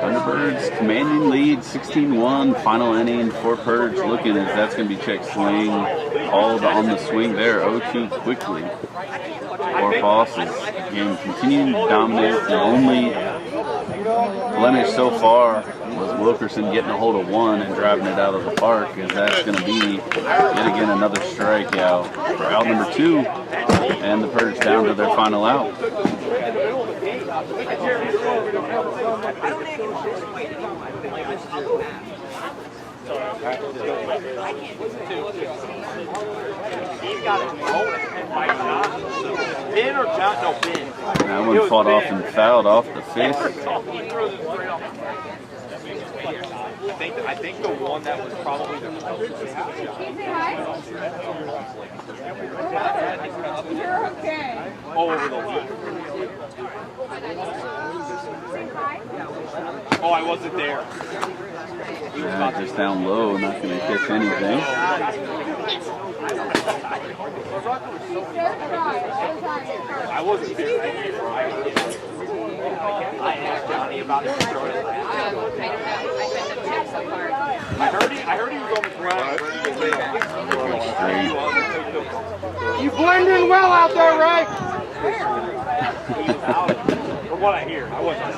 Thunderbirds commanding lead 16-1. Final inning for Purge, looking as that's going to be check swing. Called on the swing there. 0-2 quickly for Foss is again continuing to dominate. The only blemish so far was Wilkerson getting a hold of 1 and driving it out of the park, as that's going to be yet again another strikeout for out number 2, and the Purge down to their final out. Pin or count? No, pin. That one fought off and fouled off the fist. I think the one that was probably the closest. You're okay. Oh, over the loop. Oh, I wasn't there. Just down low, not going to catch anything. I wasn't there. I asked Johnny about it. I heard he was on the ground. You blend in well out there, Ray. From what I hear, I wasn't.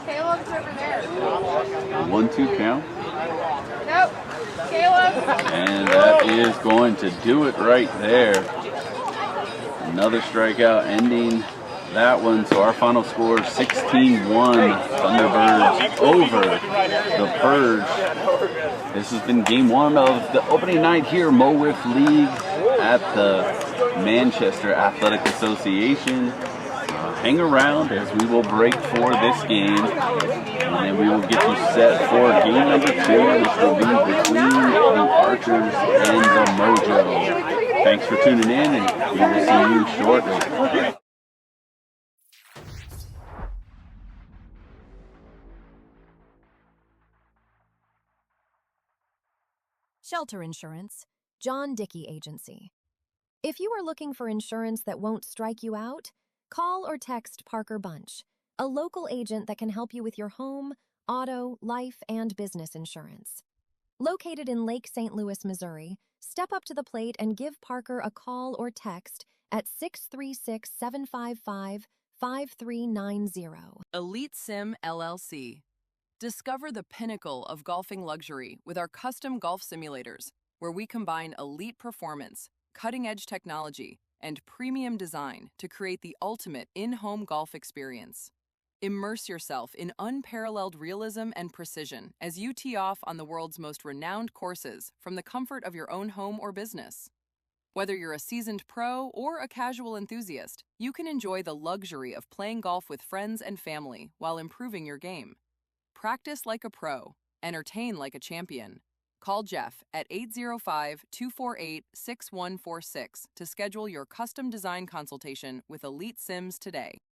Caleb's over there. 1-2 count. Nope. Caleb. And that is going to do it right there. Another strikeout ending that one. So our final score 16-1. Thunderbirds over the Purge. This has been game 1 of the opening night here, MO WIFF League at the Manchester Athletic Association. Hang around as we will break for this game, and then we will get you set for game number 2, which will be between the Archers and the Mojo. Thanks for tuning in, and we will see you shortly. Shelter Insurance, John Dickey Agency. If you are looking for insurance that won't strike you out, call or text Parker Bunch, a local agent that can help you with your home, auto, life, and business insurance. Located in Lake St. Louis, Missouri, step up to the plate and give Parker a call or text at 636-755-5390. Elite Sim LLC. Discover the pinnacle of golfing luxury with our custom golf simulators, where we combine elite performance, cutting-edge technology, and premium design to create the ultimate in-home golf experience. Immerse yourself in unparalleled realism and precision as you tee off on the world's most renowned courses from the comfort of your own home or business. Whether you're a seasoned pro or a casual enthusiast, you can enjoy the luxury of playing golf with friends and family while improving your game. Practice like a pro, entertain like a champion. Call Jeff at 805-248-6146 to schedule your custom design consultation with Elite Sims today.